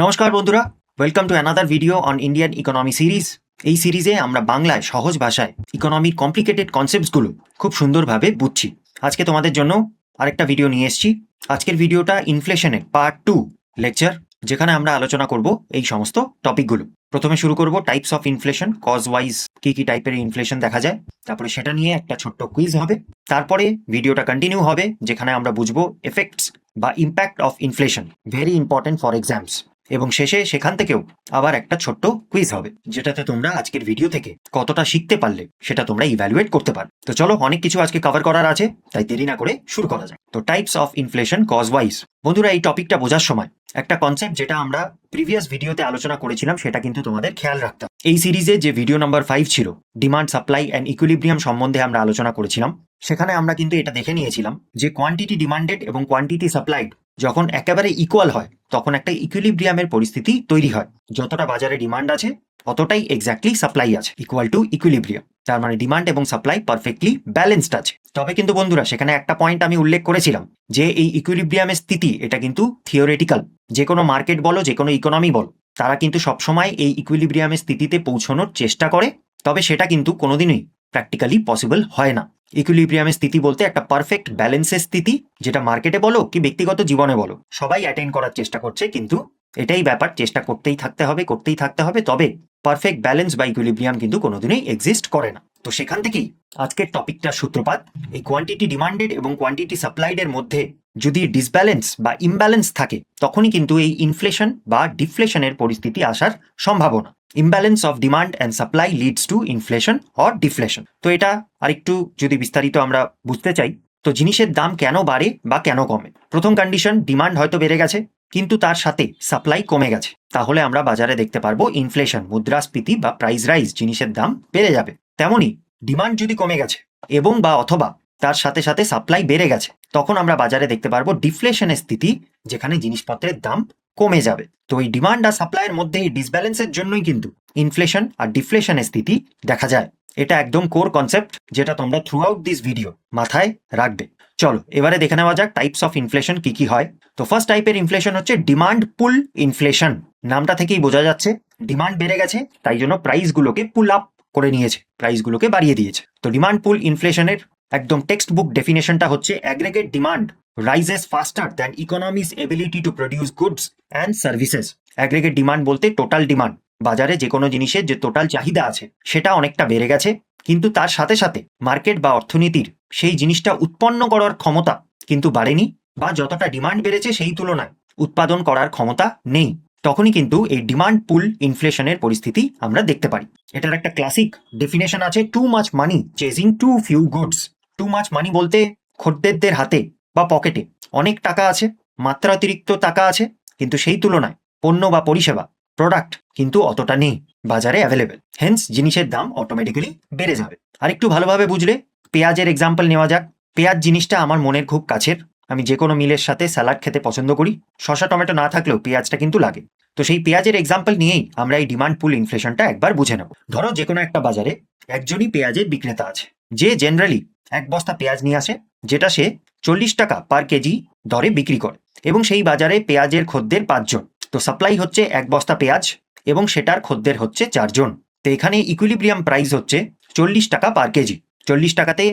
নমস্কার বন্ধুরা, welcome to another video on Indian economy series. এই সিরিজে আমরা বাংলায় সহজ ভাষায় ইকোনমির কমপ্লিকেটেড কনসেপ্টসগুলো খুব সুন্দরভাবে বুঝছি। আজকে তোমাদের জন্য আরেকটা ভিডিও নিয়ে এসেছি। আজকের ভিডিওটা ইনফ্লেশনের পার্ট 2 লেকচার, যেখানে আমরা আলোচনা করব এই সমস্ত টপিকগুলো। প্রথমে শুরু করব types of inflation, cause wise কী কী টাইপের ইনফ্লেশন দেখা যায়, তারপরে সেটা নিয়ে একটা ছোট্ট কুইজ হবে। তারপরে ভিডিওটা কন্টিনিউ হবে, যেখানে আমরা বুঝবো এফেক্টস বা impact of inflation, very important for exams. এবং শেষে সেখান থেকেও আবার একটা ছোট্ট কুইজ হবে, যেটাতে তোমরা আজকের ভিডিও থেকে কতটা শিখতে পারলে সেটা তোমরা ইভ্যালুয়েট করতে পারো। তো চলো, অনেক কিছু আজকে কভার করার আছে, তাই দেরি না করে শুরু করা যায়। তো types of inflation cause wise, বন্ধুরা এই টপিকটা বোঝার সময় একটা কনসেপ্ট যেটা আমরা প্রিভিয়াস ভিডিওতে আলোচনা করেছিলাম সেটা কিন্তু তোমাদের খেয়াল রাখতে হবে। এই সিরিজে যে ভিডিও নাম্বার 5 ছিল, ডিমান্ড সাপ্লাই অ্যান্ড ইকুইলিব্রিয়াম সম্বন্ধে আমরা আলোচনা করেছিলাম। সেখানে আমরা কিন্তু এটা দেখে নিয়েছিলাম যে কোয়ান্টিটি ডিমান্ডেড এবং কোয়ান্টিটি সাপ্লাইড যখন একেবারে ইকুয়াল হয় তখন একটা ইকুইলিব্রিয়ামের পরিস্থিতি তৈরি হয়। যতটা বাজারে ডিমান্ড আছে অতটাই এক্স্যাক্টলি সাপ্লাই আছে, ইকুয়াল টু ইকুইলিব্রিয়াম। তার মানে ডিমান্ড এবং সাপ্লাই পারফেক্টলি ব্যালেন্সড আছে। তবে কিন্তু বন্ধুরা, সেখানে একটা পয়েন্ট আমি উল্লেখ করেছিলাম যে এই ইকুইলিব্রিয়ামের স্থিতি এটা কিন্তু থিওরিটিক্যাল। যে কোনো মার্কেট বলো, যে কোনো ইকোনমি বলো, তারা কিন্তু সবসময় এই ইকুইলিব্রিয়ামের স্থিতিতে পৌঁছানোর চেষ্টা করে, তবে সেটা কিন্তু কোনোদিনই প্র্যাকটিক্যালি পসিবল হয় না। ইকুইলিব্রিয়ামের স্থিতি বলতে একটা পারফেক্ট ব্যালেন্সের স্থিতি, যেটা মার্কেটে বলো কি ব্যক্তিগত জীবনে বলো সবাই অ্যাটেন্ড করার চেষ্টা করছে, কিন্তু এটাই ব্যাপার, চেষ্টা করতেই থাকতে হবে, তবে পারফেক্ট ব্যালেন্স বা ইকুইলিব্রিয়াম কিন্তু কোনোদিনই এক্সিস্ট করে না। তো সেখান থেকেই আজকের টপিকটার সূত্রপাত। এই কোয়ান্টিটি ডিমান্ডেড এবং কোয়ান্টিটি সাপ্লাইডের মধ্যে যদি ডিসব্যালেন্স বা ইমব্যালেন্স থাকে, তখনই কিন্তু এই ইনফ্লেশন বা ডিফ্লেশনের পরিস্থিতি আসার সম্ভাবনা। Imbalance of demand and supply leads to inflation or deflation. তো এটা আরেকটু যদি বিস্তারিত আমরা বুঝতে চাই, তো জিনিসের দাম কেন বাড়ে বা কেন কমে। প্রথম কন্ডিশন, ডিমান্ড হয়তো বেড়ে গেছে কিন্তু তার সাথে সাপ্লাই কমে গেছে, তাহলে আমরা বাজারে দেখতে পারবো ইনফ্লেশন, মুদ্রাস্ফীতি বা প্রাইস রাইজ, জিনিসের দাম বেড়ে যাবে। তেমনি ডিমান্ড যদি কমে গেছে এবং বা অথবা তার সাথে সাথে সাপ্লাই বেড়ে গেছে, তখন আমরা বাজারে দেখতে পারবো ডিফ্লেশনের স্থিতি, যেখানে জিনিসপত্রের দাম কমে যাবে। তো এই ডিমান্ড আর সাপ্লাইয়ের মধ্যে এই ডিসব্যালেন্সের জন্যই কিন্তু ইনফ্লেশন আর ডিফ্লেশনের স্থিতি দেখা যায়। এটা একদম কোর কনসেপ্ট, যেটা তোমরা থ্রু আউট দিস ভিডিও মাথায় রাখবে। চলো এবারে দেখে নেওয়া যাক টাইপস অফ ইনফ্লেশন কি কি হয়। তো ফার্স্ট টাইপের ইনফ্লেশন হচ্ছে ডিমান্ড পুল ইনফ্লেশন। নামটা থেকেই বোঝা যাচ্ছে ডিমান্ড বেড়ে গেছে, তাই জন্য প্রাইসগুলোকে পুল আপ করে নিয়েছে, প্রাইসগুলোকে বাড়িয়ে দিয়েছে। তো ডিমান্ড পুল ইনফ্লেশনের একদম টেক্সট বুক ডেফিনেশনটা হচ্ছে অ্যাগ্রেগেট demand rises faster than economy's ability to produce goods and services. Aggregate demand বলতে টোটাল ডিমান্ড, বাজারে যে কোনো জিনিসের যে টোটাল চাহিদা আছে সেটা অনেকটা বেড়ে গেছে, কিন্তু তার সাথে সাথে মার্কেট বা অর্থনীতির সেই জিনিসটা উৎপন্ন করার ক্ষমতা কিন্তু বাড়েনি, বা যতটা ডিমান্ড বেড়েছে সেই তুলনায় উৎপাদন করার ক্ষমতা নেই। তখনই কিন্তু এই ডিমান্ড পুল ইনফ্লেশনের পরিস্থিতি আমরা দেখতে পারি। এটার একটা ক্লাসিক ডেফিনেশন আছে, too much money chasing too few goods. Too much money বলতে খদ্দেরদের হাতে বা পকেটে অনেক টাকা আছে, মাত্রাতিরিক্ত টাকা আছে, কিন্তু সেই তুলনায় পণ্য বা পরিষেবা, প্রোডাক্ট কিন্তু অতটা নেই বাজারে অ্যাভেলেবেল। হেন্স জিনিসের দাম অটোমেটিক্যালি বেড়ে যাবে। আর একটু ভালোভাবে বুঝলে পেঁয়াজের এক্সাম্পল নেওয়া যাক। পেঁয়াজ জিনিসটা আমার মনের খুব কাছের, আমি যে কোনো মিলের সাথে স্যালাড খেতে পছন্দ করি, শসা টমেটো না থাকলেও পেঁয়াজটা কিন্তু লাগে। তো সেই পেঁয়াজের এক্সাম্পল নিয়েই আমরা এই ডিমান্ড পুল ইনফ্লেশনটা একবার বুঝে নেব। ধরো যে কোনো একটা বাজারে একজনই পেঁয়াজের বিক্রেতা আছে, যে জেনারেলি এক বস্তা পেঁয়াজ নিয়ে আসে, যেটা সে 40 টাকা পার কেজি দরে বিক্রি করে, এবং সেই বাজারে পেঁয়াজের খদ্দের 5 জন। তো সাপ্লাই হচ্ছে এক বস্তা পেঁয়াজ এবং সেটার খদ্দের হচ্ছে 4 জন। তো এখানে ইকুইলিব্রিয়াম প্রাইস হচ্ছে 40 টাকা পার কেজি। 40 টাকাতে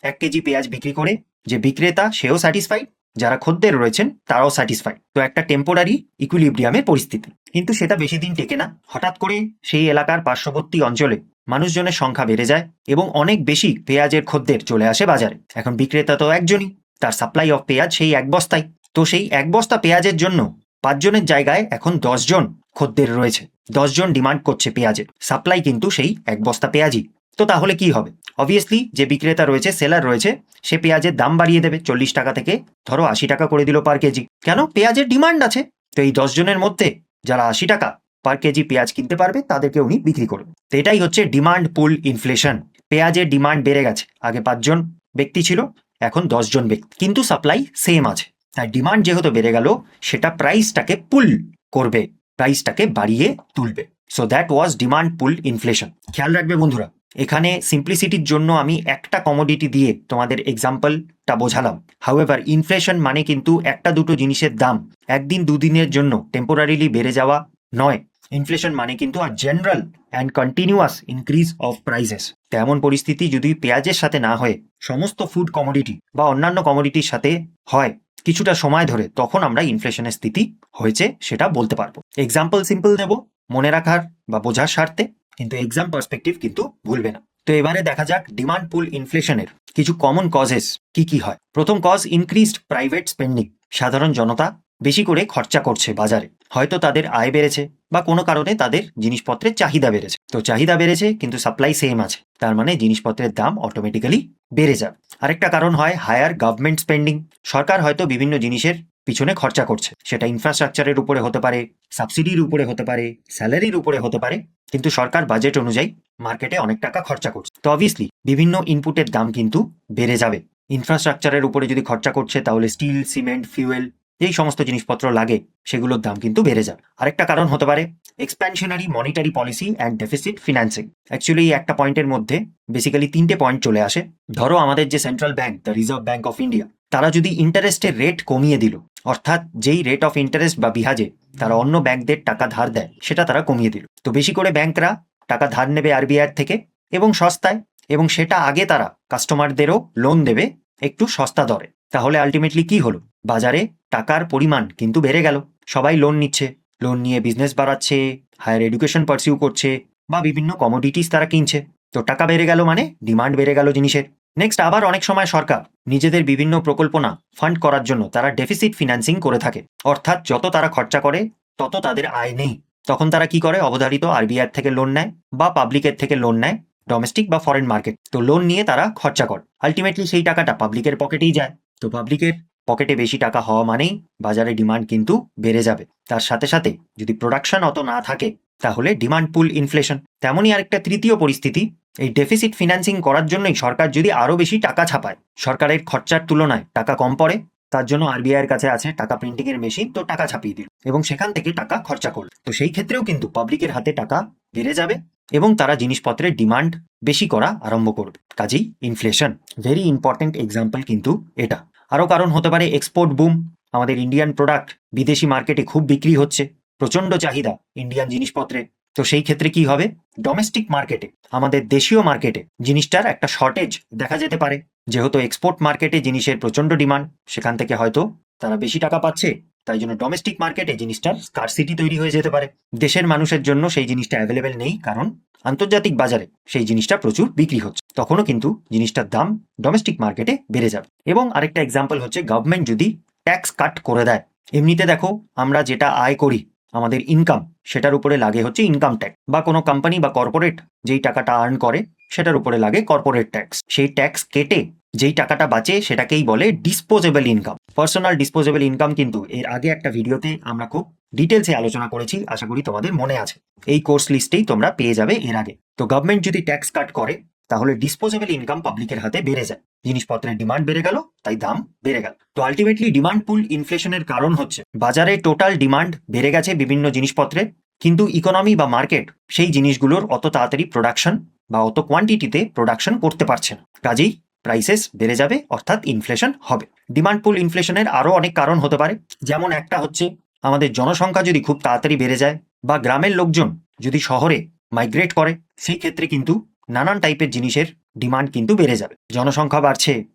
1 কেজি পেঁয়াজ বিক্রি করে যে বিক্রেতা সেও স্যাটিসফাইড, যারা খদ্দের রয়েছেন তারাও স্যাটিসফাইড। তো একটা টেম্পোরারি ইকুইলিব্রিয়ামের পরিস্থিতি, কিন্তু সেটা বেশি দিন টেকে না। হঠাৎ করে সেই এলাকার পার্শ্ববর্তী অঞ্চলে মানুষজনের সংখ্যা বেড়ে যায় এবং অনেক বেশি পেঁয়াজের খদ্দের চলে আসে বাজারে। এখন বিক্রেতা তো একজনই, তার সাপ্লাই অফ পেঁয়াজ সেই এক বস্তায়। তো সেই এক বস্তা পেঁয়াজের জন্য 5 জনের জায়গায় এখন 10 জন খদ্দের রয়েছে, 10 জন ডিমান্ড করছে পেঁয়াজের, সাপ্লাই কিন্তু সেই এক বস্তা পেঁয়াজই। তো তাহলে কি হবে? অবভিয়াসলি যে বিক্রেতা রয়েছে, সেলার রয়েছে, সে পেঁয়াজের দাম বাড়িয়ে দেবে, 40 টাকা থেকে ধরো 80 টাকা করে দিল পার কেজি। কেন? পেঁয়াজের ডিমান্ড আছে। তো এই 10 জনের মধ্যে যারা 80 টাকা পার কেজি পেঁয়াজ কিনতে পারবে তাদেরকে উনি বিক্রি করবেন। তো এটাই হচ্ছে ডিমান্ড পুল ইনফ্লেশন। পেঁয়াজের ডিমান্ড বেড়ে গেছে, আগে 5 জন ব্যক্তি ছিল, এখন 10 জন ব্যক্তি, কিন্তু সাপ্লাই সেম আছে। তাই ডিমান্ড যেহেতু বেড়ে গেল, সেটা প্রাইসটাকে পুল করবে, প্রাইসটাকে বাড়িয়ে তুলবে। So that was demand pull inflation. খেয়াল রাখবে বন্ধুরা, এখানে সিম্পলিসিটির জন্য আমি একটা কমোডিটি দিয়ে তোমাদের এক্সাম্পলটা বোঝালাম। হাউএভার ইনফ্লেশন মানে কিন্তু একটা দুটো জিনিসের দাম একদিন দুদিনের জন্য টেম্পোরারিলি বেড়ে যাওয়া নয়। ইনফ্লেশন মানে কিন্তু a general and continuous increase of prices. তেমন পরিস্থিতি যদি পেঁয়াজের সাথে না হয়ে সমস্ত ফুড কমোডিটি বা অন্যান্য কমোডিটির সাথে হয় কিছুটা সময় ধরে, তখন আমরা ইনফ্লেশনের স্থিতি হয়েছে সেটা বলতে পারবো। এক্সাম্পল সিম্পল দেব মনে রাখার বা বোঝার স্বার্থে, কিন্তু এক্সাম পার্সপেক্টিভ কিন্তু ভুলবে না। তো এবারে দেখা যাক ডিমান্ড পুল ইনফ্লেশনের কিছু কমন কজেস কি কি হয়। প্রথম কজ ইনক্রিজড প্রাইভেট স্পেন্ডিং। সাধারণ জনতা বেশি করে খরচা করছে বাজারে, হয়তো তাদের আয় বেড়েছে বা কোনো কারণে তাদের জিনিসপত্রের চাহিদা বেড়েছে। তো চাহিদা বেড়েছে কিন্তু সাপ্লাই সেম আছে, তার মানে জিনিসপত্রের দাম অটোমেটিক্যালি বেড়ে যাবে। আরেকটা কারণ হয় হায়ার গভর্নমেন্ট স্পেন্ডিং। সরকার হয়তো বিভিন্ন জিনিসের পিছনে খরচা করছে, সেটা ইনফ্রাস্ট্রাকচারের উপরে হতে পারে, সাবসিডির উপরে হতে পারে, স্যালারির উপরে হতে পারে, কিন্তু সরকার বাজেট অনুযায়ী মার্কেটে অনেক টাকা খরচা করছে। তো অবভিয়াসলি বিভিন্ন ইনপুটের দাম কিন্তু বেড়ে যাবে। ইনফ্রাস্ট্রাকচারের উপরে যদি খরচা করছে তাহলে স্টিল, সিমেন্ট, ফিউয়েল যেই সমস্ত জিনিসপত্র লাগে সেগুলোর দাম কিন্তু বেড়ে যাবে। আরেকটা কারণ হতে পারে expansionary monetary policy and deficit financing. Actually এই একটা পয়েন্টের মধ্যে বেসিক্যালি তিনটে পয়েন্ট চলে আসে। ধরো আমাদের যে central bank, the reserve bank of India, তারা যদি ইন্টারেস্টের রেট কমিয়ে দিল, অর্থাৎ যেই রেট অফ ইন্টারেস্ট বা বিহাজে তারা অন্য ব্যাংকদের টাকা ধার দেয় সেটা তারা কমিয়ে দিল, তো বেশি করে ব্যাংকরা টাকা ধার নেবে আরবিআই থেকে এবং সস্তায়, এবং সেটা আগে তারা কাস্টমারদেরও লোন দেবে একটু সস্তা দরে। তাহলে আলটিমেটলি কি হলো, বাজারে টাকার পরিমাণ কিন্তু বেড়ে গেল। সবাই লোন নিচ্ছে, লোন নিয়ে বিজনেস বাড়াচ্ছে, হায়ার এডুকেশন পারসিউ করছে বা বিভিন্ন কমোডিটিস তারা কিনছে। তো টাকা বেড়ে গেল মানে ডিমান্ড বেড়ে গেল জিনিসের। নেক্সট, আবার অনেক সময় সরকার নিজেদের বিভিন্ন প্রকল্পনা ফান্ড করার জন্য তারা ডেফিসিট ফিনান্সিং করে থাকে, অর্থাৎ যত তারা খরচা করে তত তাদের আয় নেই। তখন তারা কি করে, অবধারিত আরবিআই থেকে লোন নেয় বা পাবলিকের থেকে লোন নেয়, ডোমেস্টিক বা ফরেন মার্কেট। তো লোন নিয়ে তারা খরচা করে, আলটিমেটলি সেই টাকাটা পাবলিকের পকেটেই যায়। তো পাবলিকের পকেটে বেশি টাকা হওয়া মানেই বাজারে ডিমান্ড কিন্তু বেড়ে যাবে। তার সাথে সাথে যদি প্রোডাকশন অত না থাকে তাহলে ডিমান্ড পুল ইনফ্লেশন। তেমনই আরেকটা তৃতীয় পরিস্থিতি, এই ডেফিসিট ফিনান্সিং করার জন্যই সরকার যদি আরো বেশি টাকা ছাপায়, সরকারের খরচার তুলনায় টাকা কম পড়ে, তার জন্য আরবিআই এর কাছে আছে টাকা প্রিন্টিং এর মেশিন, তো টাকা ছাপিয়ে দিল এবং সেখান থেকে টাকা খরচা করল। তো সেই ক্ষেত্রেও কিন্তু পাবলিকের হাতে টাকা বেড়ে যাবে এবং তারা জিনিসপত্রের ডিমান্ড বেশি করা আরম্ভ করবে। কাজেই ইনফ্লেশন ভেরি ইম্পর্টেন্ট এক্সাম্পল কিন্তু এটা। আরও কারণ হতে পারে এক্সপোর্ট বুম। আমাদের ইন্ডিয়ান প্রোডাক্ট বিদেশি মার্কেটে খুব বিক্রি হচ্ছে, প্রচণ্ড চাহিদা ইন্ডিয়ান জিনিসপত্রে। তো সেই ক্ষেত্রে কি হবে, ডোমেস্টিক মার্কেটে আমাদের দেশীয় মার্কেটে জিনিসটার একটা শর্টেজ দেখা যেতে পারে। যেহেতু এক্সপোর্ট মার্কেটে জিনিসের প্রচণ্ড ডিমান্ড, সেখান থেকে হয়তো তারা বেশি টাকা পাচ্ছে, তাই জন্য ডোমেস্টিক মার্কেটে জিনিসটার স্কারসিটি তৈরি হয়ে যেতে পারে। দেশের মানুষের জন্য সেই জিনিসটা অ্যাভেলেবেল নেই, কারণ আন্তর্জাতিক বাজারে সেই জিনিসটা প্রচুর বিক্রি হচ্ছে, তখনও কিন্তু জিনিসটার দাম ডোমেস্টিক মার্কেটে বেড়ে যাবে। এবং আরেকটা এক্সাম্পল হচ্ছে গভর্নমেন্ট যদি ট্যাক্স কাট করে দেয়। এমনিতে দেখো আমরা যেটা আয় করি, আমাদের ইনকাম, সেটার উপরে লাগে হচ্ছে ইনকাম ট্যাক্স, বা কোনো কোম্পানি বা কর্পোরেট যেই টাকাটা আর্ন করে সেটার উপরে লাগে কর্পোরেট ট্যাক্স। সেই ট্যাক্স কেটে যেই টাকাটা বাঁচে সেটাকেই বলে disposable income. Personal disposable income কিন্তু এর আগে একটা ভিডিওতে আমরা খুব ডিটেলসে আলোচনা করেছি, আশা করি তোমাদের মনে আছে। এই কোর্স লিস্টেই তোমরা পেয়ে যাবে এর আগে। তো গভর্নমেন্ট যদি ট্যাক্স কাট করে তাহলে ডিসপোজেবল ইনকাম পাবলিকের হাতে বেড়ে যায়, জিনিসপত্রের ডিমান্ড বেড়ে গেল, তাই দাম বেড়ে গেল। তো আলটিমেটলি ডিমান্ড পুল ইনফ্লেশনের কারণ হচ্ছে বাজারে টোটাল ডিমান্ড বেড়ে গেছে বিভিন্ন জিনিসপত্রের, কিন্তু ইকোনমি বা মার্কেট সেই জিনিসগুলোর অত তাড়াতাড়ি প্রোডাকশন বা অত কোয়ান্টিটিতে প্রোডাকশন করতে পারছে না, কাজেই প্রাইসেস বেড়ে যাবে, অর্থাৎ ইনফ্লেশন হবে। ডিমান্ড পুল ইনফ্লেশনের আরও অনেক কারণ হতে পারে, যেমন একটা হচ্ছে আমাদের জনসংখ্যা যদি খুব তাড়াতাড়ি বেড়ে যায় বা গ্রামের লোকজন যদি শহরে মাইগ্রেট করে, সেই ক্ষেত্রে কিন্তু নানান টাইপের জিনিসের ডিমান্ড কিন্তু বেড়ে যাবে। জনসংখ্যা বাড়ছে,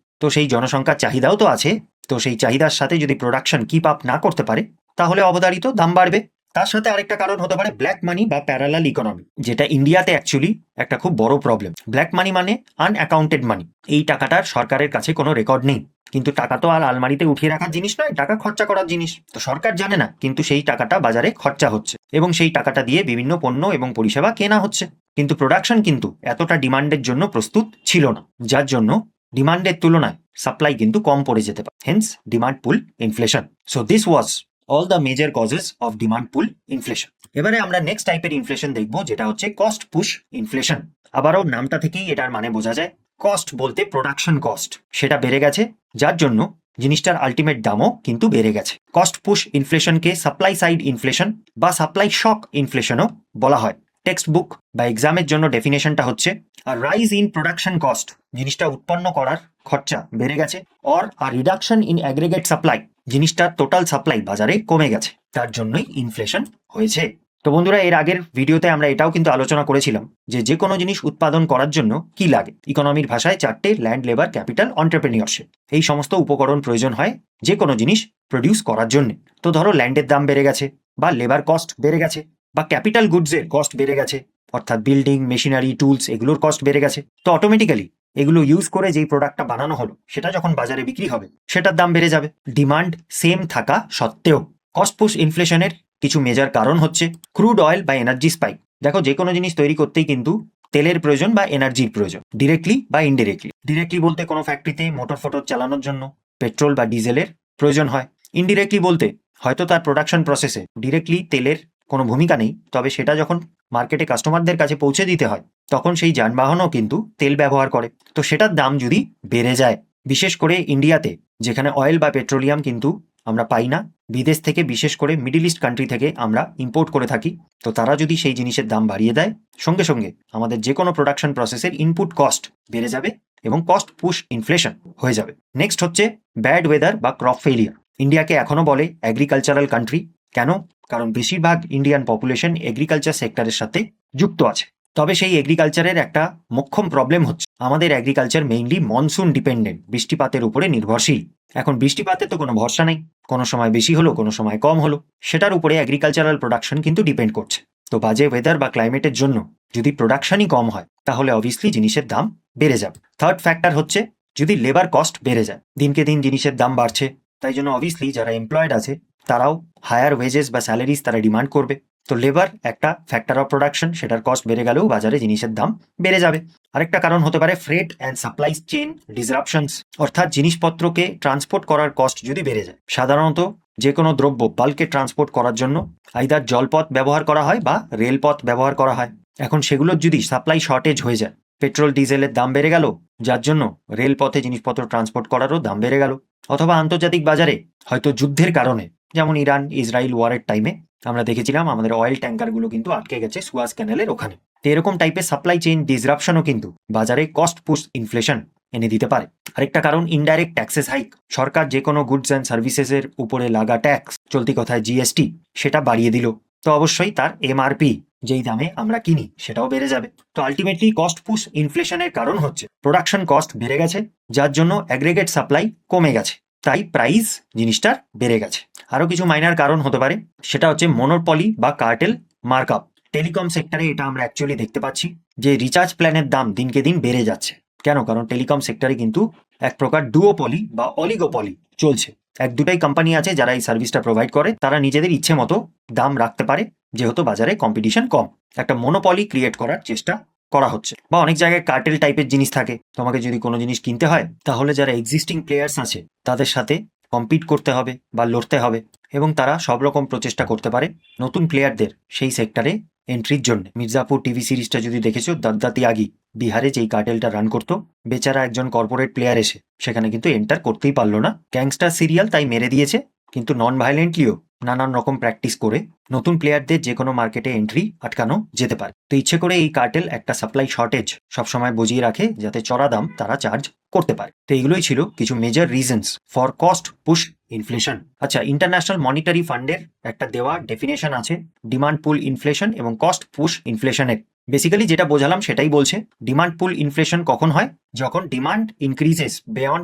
তো সেই জনসংখ্যার চাহিদাও তো আছে, তো সেই চাহিদার সাথে যদি প্রোডাকশন কিপ আপ না করতে পারে তাহলে অবধারিত দাম বাড়বে। তার সাথে আরেকটা কারণ হতে পারে ব্ল্যাক মানি বা প্যারালাল ইকোনমি, যেটা ইন্ডিয়াতে অ্যাকচুয়ালি একটা খুব বড় প্রবলেম। ব্ল্যাক মানি মানে আনঅ্যাকাউন্টেড মানি। এই টাকাটার সরকারের কাছে কোনো রেকর্ড নেই, কিন্তু টাকা তো আর আলমারিতে উঠিয়ে রাখার জিনিস নয়, টাকা খরচা করার জিনিস। তো সরকার জানে না, কিন্তু সেই টাকাটা বাজারে খরচা হচ্ছে এবং সেই টাকাটা দিয়ে বিভিন্ন পণ্য এবং পরিষেবা কেনা হচ্ছে, কিন্তু প্রোডাকশন কিন্তু এতটা ডিমান্ডের জন্য প্রস্তুত ছিল না, যার জন্য ডিমান্ডের তুলনায় সাপ্লাই কিন্তু কম পড়ে যেতে পারে, hence demand pull inflation. So this was all the major causes of demand pull inflation. এবারে আমরা নেক্সট টাইপের ইনফ্লেশন দেখবো, যেটা হচ্ছে কস্ট পুশ ইনফ্লেশন। আবারও নামটা থেকেই এটার মানে বোঝা যায়, কস্ট বলতে প্রোডাকশন কস্ট সেটা বেড়ে গেছে, যার জন্য জিনিসটার আলটিমেট দামও কিন্তু বেড়ে গেছে। কস্ট পুশ ইনফ্লেশনকে সাপ্লাই সাইড ইনফ্লেশন বা সাপ্লাই শক ইনফ্লেশনও বলা হয়। টেক্সট বুক বা এক্সামের জন্য ডেফিনেশনটা হচ্ছে a rise in production cost, জিনিসটা উৎপন্ন করার খরচা বেড়ে গেছে। Or a reduction in aggregate supply, জিনিসটার টোটাল সাপ্লাই বাজারে কমে গেছে, তার জন্যই ইনফ্লেশন হয়েছে। তো বন্ধুরা, এর আগের ভিডিওতে আমরা এটাও কিন্তু আলোচনা করেছিলাম যে কোনো জিনিস উৎপাদন করার জন্য কি লাগে। ইকোনমির ভাষায় 4টে: ল্যান্ড, লেবার, ক্যাপিটাল, এন্টারপ্রেনিয়রশিপ। এই সমস্ত উপকরণ প্রয়োজন হয় যে কোনো জিনিস প্রডিউস করার জন্য। তো ধরো ল্যান্ডের দাম বেড়ে গেছে, বা লেবার কস্ট বেড়ে গেছে, বা ক্যাপিটাল গুডসের কস্ট বেড়ে গেছে, অর্থাৎ বিল্ডিং, মেশিনারি, টুলস, এগুলোর কস্ট বেড়ে গেছে। তো অটোমেটিক্যালি এগুলো ইউজ করে যেই প্রোডাক্টটা বানানো হলো সেটা যখন বাজারে বিক্রি হবে সেটার দাম বেড়ে যাবে, ডিমান্ড সেম থাকা সত্ত্বেও। কস্ট পুশ ইনফ্লেশনের কিছু মেজর কারণ হচ্ছে ক্রুড অয়েল বা এনার্জি স্পাইক। দেখো, যে কোনো জিনিস তৈরি করতেই কিন্তু তেলের প্রয়োজন বা এনার্জির প্রয়োজন, ডিরেক্টলি বা ইনডিরেক্টলি। ডিরেক্টলি বলতে কোনো ফ্যাক্টরিতে মোটর ফোটর চালানোর জন্য পেট্রোল বা ডিজেলের প্রয়োজন হয়। ইনডিরেক্টলি বলতে হয়তো তার প্রোডাকশন প্রসেসে ডিরেক্টলি তেলের কোনো ভূমিকা নেই, তবে সেটা যখন মার্কেটে কাস্টমারদের কাছে পৌঁছে দিতে হয় তখন সেই যানবাহনও কিন্তু তেল ব্যবহার করে। তো সেটার দাম যদি বেড়ে যায়, বিশেষ করে ইন্ডিয়াতে যেখানে অয়েল বা পেট্রোলিয়াম কিন্তু আমরা পাই না, বিদেশ থেকে, বিশেষ করে মিডল ইস্ট কান্ট্রি থেকে আমরা ইম্পোর্ট করে থাকি, তো তারা যদি সেই জিনিসের দাম বাড়িয়ে দেয়, সঙ্গে সঙ্গে আমাদের যে কোনো প্রোডাকশন প্রসেসের ইনপুট কস্ট বেড়ে যাবে এবং কস্ট পুশ ইনফ্লেশন হয়ে যাবে। নেক্সট হচ্ছে ব্যাড ওয়েদার বা ক্রপ ফেলিয়ার। ইন্ডিয়াকে এখনো বলে এগ্রিকালচারাল কান্ট্রি। কেন? কারণ বেশিরভাগ ইন্ডিয়ান পপুলেশন এগ্রিকালচার সেক্টরের সাথে যুক্ত আছে। তবে সেই এগ্রিকালচারের একটা মোক্ষম প্রবলেম হচ্ছে আমাদের এগ্রিকালচার মেইনলি মনসুন ডিপেন্ডেন্ট, বৃষ্টিপাতের উপরে নির্ভরশীল। এখন বৃষ্টিপাতের তো কোনো ভরসা নেই, কোনো সময় বেশি হলো, কোনো সময় কম হলো, সেটার উপরে এগ্রিকালচারাল প্রোডাকশন কিন্তু ডিপেন্ড করছে। তো বাজে ওয়েদার বা ক্লাইমেটের জন্য যদি প্রোডাকশনই কম হয় তাহলে অবভিয়াসলি জিনিসের দাম বেড়ে যাবে। থার্ড ফ্যাক্টর হচ্ছে যদি লেবার কস্ট বেড়ে যায়, দিনকে দিন জিনিসের দাম বাড়ছে, তাই জন্য অবভিয়াসলি যারা এমপ্লয়েড আছে তারাও হায়ার ওয়েজেস বা স্যালারিজ তারা ডিমান্ড করবে। তো লেবার একটা ফ্যাক্টর অফ প্রোডাকশন, সেটার কস্ট বেড়ে গেলেও বাজারে জিনিসের দাম বেড়ে যাবে। আরেকটা কারণ হতে পারে freight and supply chain disruptions, অর্থাৎ জিনিসপত্রকে ট্রান্সপোর্ট করার কস্ট যদি বেড়ে যায়। সাধারণত যে কোনো দ্রব্য বাল্কে ট্রান্সপোর্ট করার জন্য আইদার জলপথ ব্যবহার করা হয় বা রেলপথ ব্যবহার করা হয়। এখন সেগুলোর যদি সাপ্লাই শর্টেজ হয়ে যায়, পেট্রোল ডিজেলের দাম বেড়ে গেল, যার জন্য রেলপথে জিনিসপত্র ট্রান্সপোর্ট করারও দাম বেড়ে গেল। অথবা আন্তর্জাতিক বাজারে হয়তো যুদ্ধের কারণে, যেমন ইরান ইসরায়েল ওয়ারের টাইমে আমরা দেখেছিলাম আমাদের অয়েল ট্যাঙ্কারগুলো কিন্তু আটকে গেছে সুয়াজ ক্যানেলের ওখানে। তো এরকম টাইপের সাপ্লাই চেইন ডিসরাপশনও কিন্তু বাজারে কস্ট পুশ ইনফ্লেশন এনে দিতে পারে। আরেকটা কারণ ইনডাইরেক্ট ট্যাক্সেস হাইক। সরকার যে কোনো গুডস অ্যান্ড সার্ভিসেসের উপরে লাগা ট্যাক্স, চলতি কথায় জিএসটি, সেটা বাড়িয়ে দিল। তো অবশ্যই তার এমআরপি, যেই দামে আমরা কিনি, সেটাও বেড়ে যাবে। তো আলটিমেটলি কস্ট পুশ ইনফ্লেশনের কারণ হচ্ছে প্রোডাকশন কস্ট বেড়ে গেছে, যার জন্য অ্যাগ্রেগেট সাপ্লাই কমে গেছে, তাই প্রাইস জিনিসটার বেড়ে গেছে। আরও কিছু মাইনার কারণ হতে পারে, সেটা হচ্ছে মনোপলি বা কার্টেল মার্কআপ। টেলিকম সেক্টরে এটা আমরা অ্যাকচুয়ালি দেখতে পাচ্ছি যে রিচার্জ প্ল্যানের দাম দিনকে দিন বেড়ে যাচ্ছে। কেন? কারণ টেলিকম সেক্টরে কিন্তু এক প্রকার ডুওপলি বা অলিগোপলি চলছে। এক দুটাই কোম্পানি আছে যারা এই সার্ভিসটা প্রোভাইড করে, তারা নিজেদের ইচ্ছে মতো দাম রাখতে পারে, যেহেতু বাজারে কম্পিটিশন কম। একটা মনোপলি ক্রিয়েট করার চেষ্টা করা হচ্ছে। বা অনেক জায়গায় কার্টেল টাইপের জিনিস থাকে, তোমাকে যদি কোনো জিনিস কিনতে হয় তাহলে যারা এক্সিস্টিং প্লেয়ার্স আছে তাদের সাথে কম্পিট করতে হবে বা লড়তে হবে, এবং তারা সব রকম প্রচেষ্টা করতে পারে নতুন প্লেয়ারদের সেই সেক্টরে এন্ট্রির জন্য। মির্জাপুর টিভি সিরিজটা যদি দেখেছো, দাদা তিয়াগি বিহারে যেই কার্টেলটা রান করতো, বেচারা একজন কর্পোরেট প্লেয়ার এসে সেখানে কিন্তু এন্টার করতেই পারলো না। গ্যাংস্টার সিরিয়াল তাই মেরে দিয়েছে, কিন্তু নন ভায়োলেন্টলিও নানান রকম প্র্যাকটিস করে নতুন প্লেয়ারদের যে কোনো মার্কেটে এন্ট্রি আটকানো যেতে পারে। তো ইচ্ছে করে এই কার্টেল একটা সাপ্লাই শর্টেজ সবসময় বজিয়ে রাখে, যাতে চড়া দাম তারা চার্জ করতে পারে। তো এগুলোই ছিল কিছু major reasons for cost push inflation. আচ্ছা, ইন্টারন্যাশনাল মনিটারি ফান্ডের একটা দেওয়া ডেফিনেশন আছে ডিমান্ড পুল ইনফ্লেশন এবং কস্ট পুশ ইনফ্লেশনের। বেসিক্যালি যেটা বোঝালাম সেটাই বলছে, ডিমান্ড পুল ইনফ্লেশন কখন হয়? যখন demand increases beyond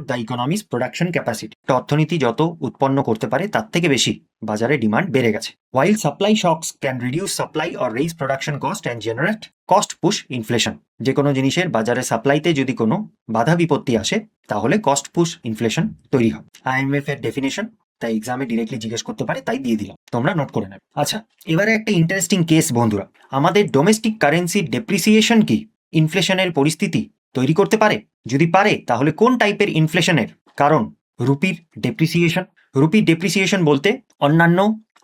the economies production capacity. অর্থনীতি যত উৎপন্ন করতে পারে তার থেকে বেশি বাজারে ডিমান্ড বেড়ে গেছে। While supply shocks can reduce supply or raise production cost and generate cost push inflation. যে কোনো জিনিসের বাজারে সাপ্লাইতে যদি কোনো বাধা বিপত্তি আসে তাহলে কস্ট পুশ ইনফ্লেশন তৈরি হয়। আইএমএফ এর ডেফিনেশন, তাই এক্সামে ডিরেক্টলি জিজ্ঞেস করতে পারে, তাই দিয়ে দিলাম, তোমরা নোট করে নেবে। আচ্ছা, এবারে একটা ইন্টারেস্টিং কেস বন্ধুরা, আমাদের ডোমেস্টিক কারেন্সির ডেপ্রিসিয়েশন কি ইনফ্লেশনের পরিস্থিতি তৈরি করতে পারে? যদি পারে তাহলে কোন টাইপের ইনফ্লেশনের কারণ? রুপির ডেপ্রিসিয়েশন। রুপির ডেপ্রিসিয়েশন বলতে অন্যান্য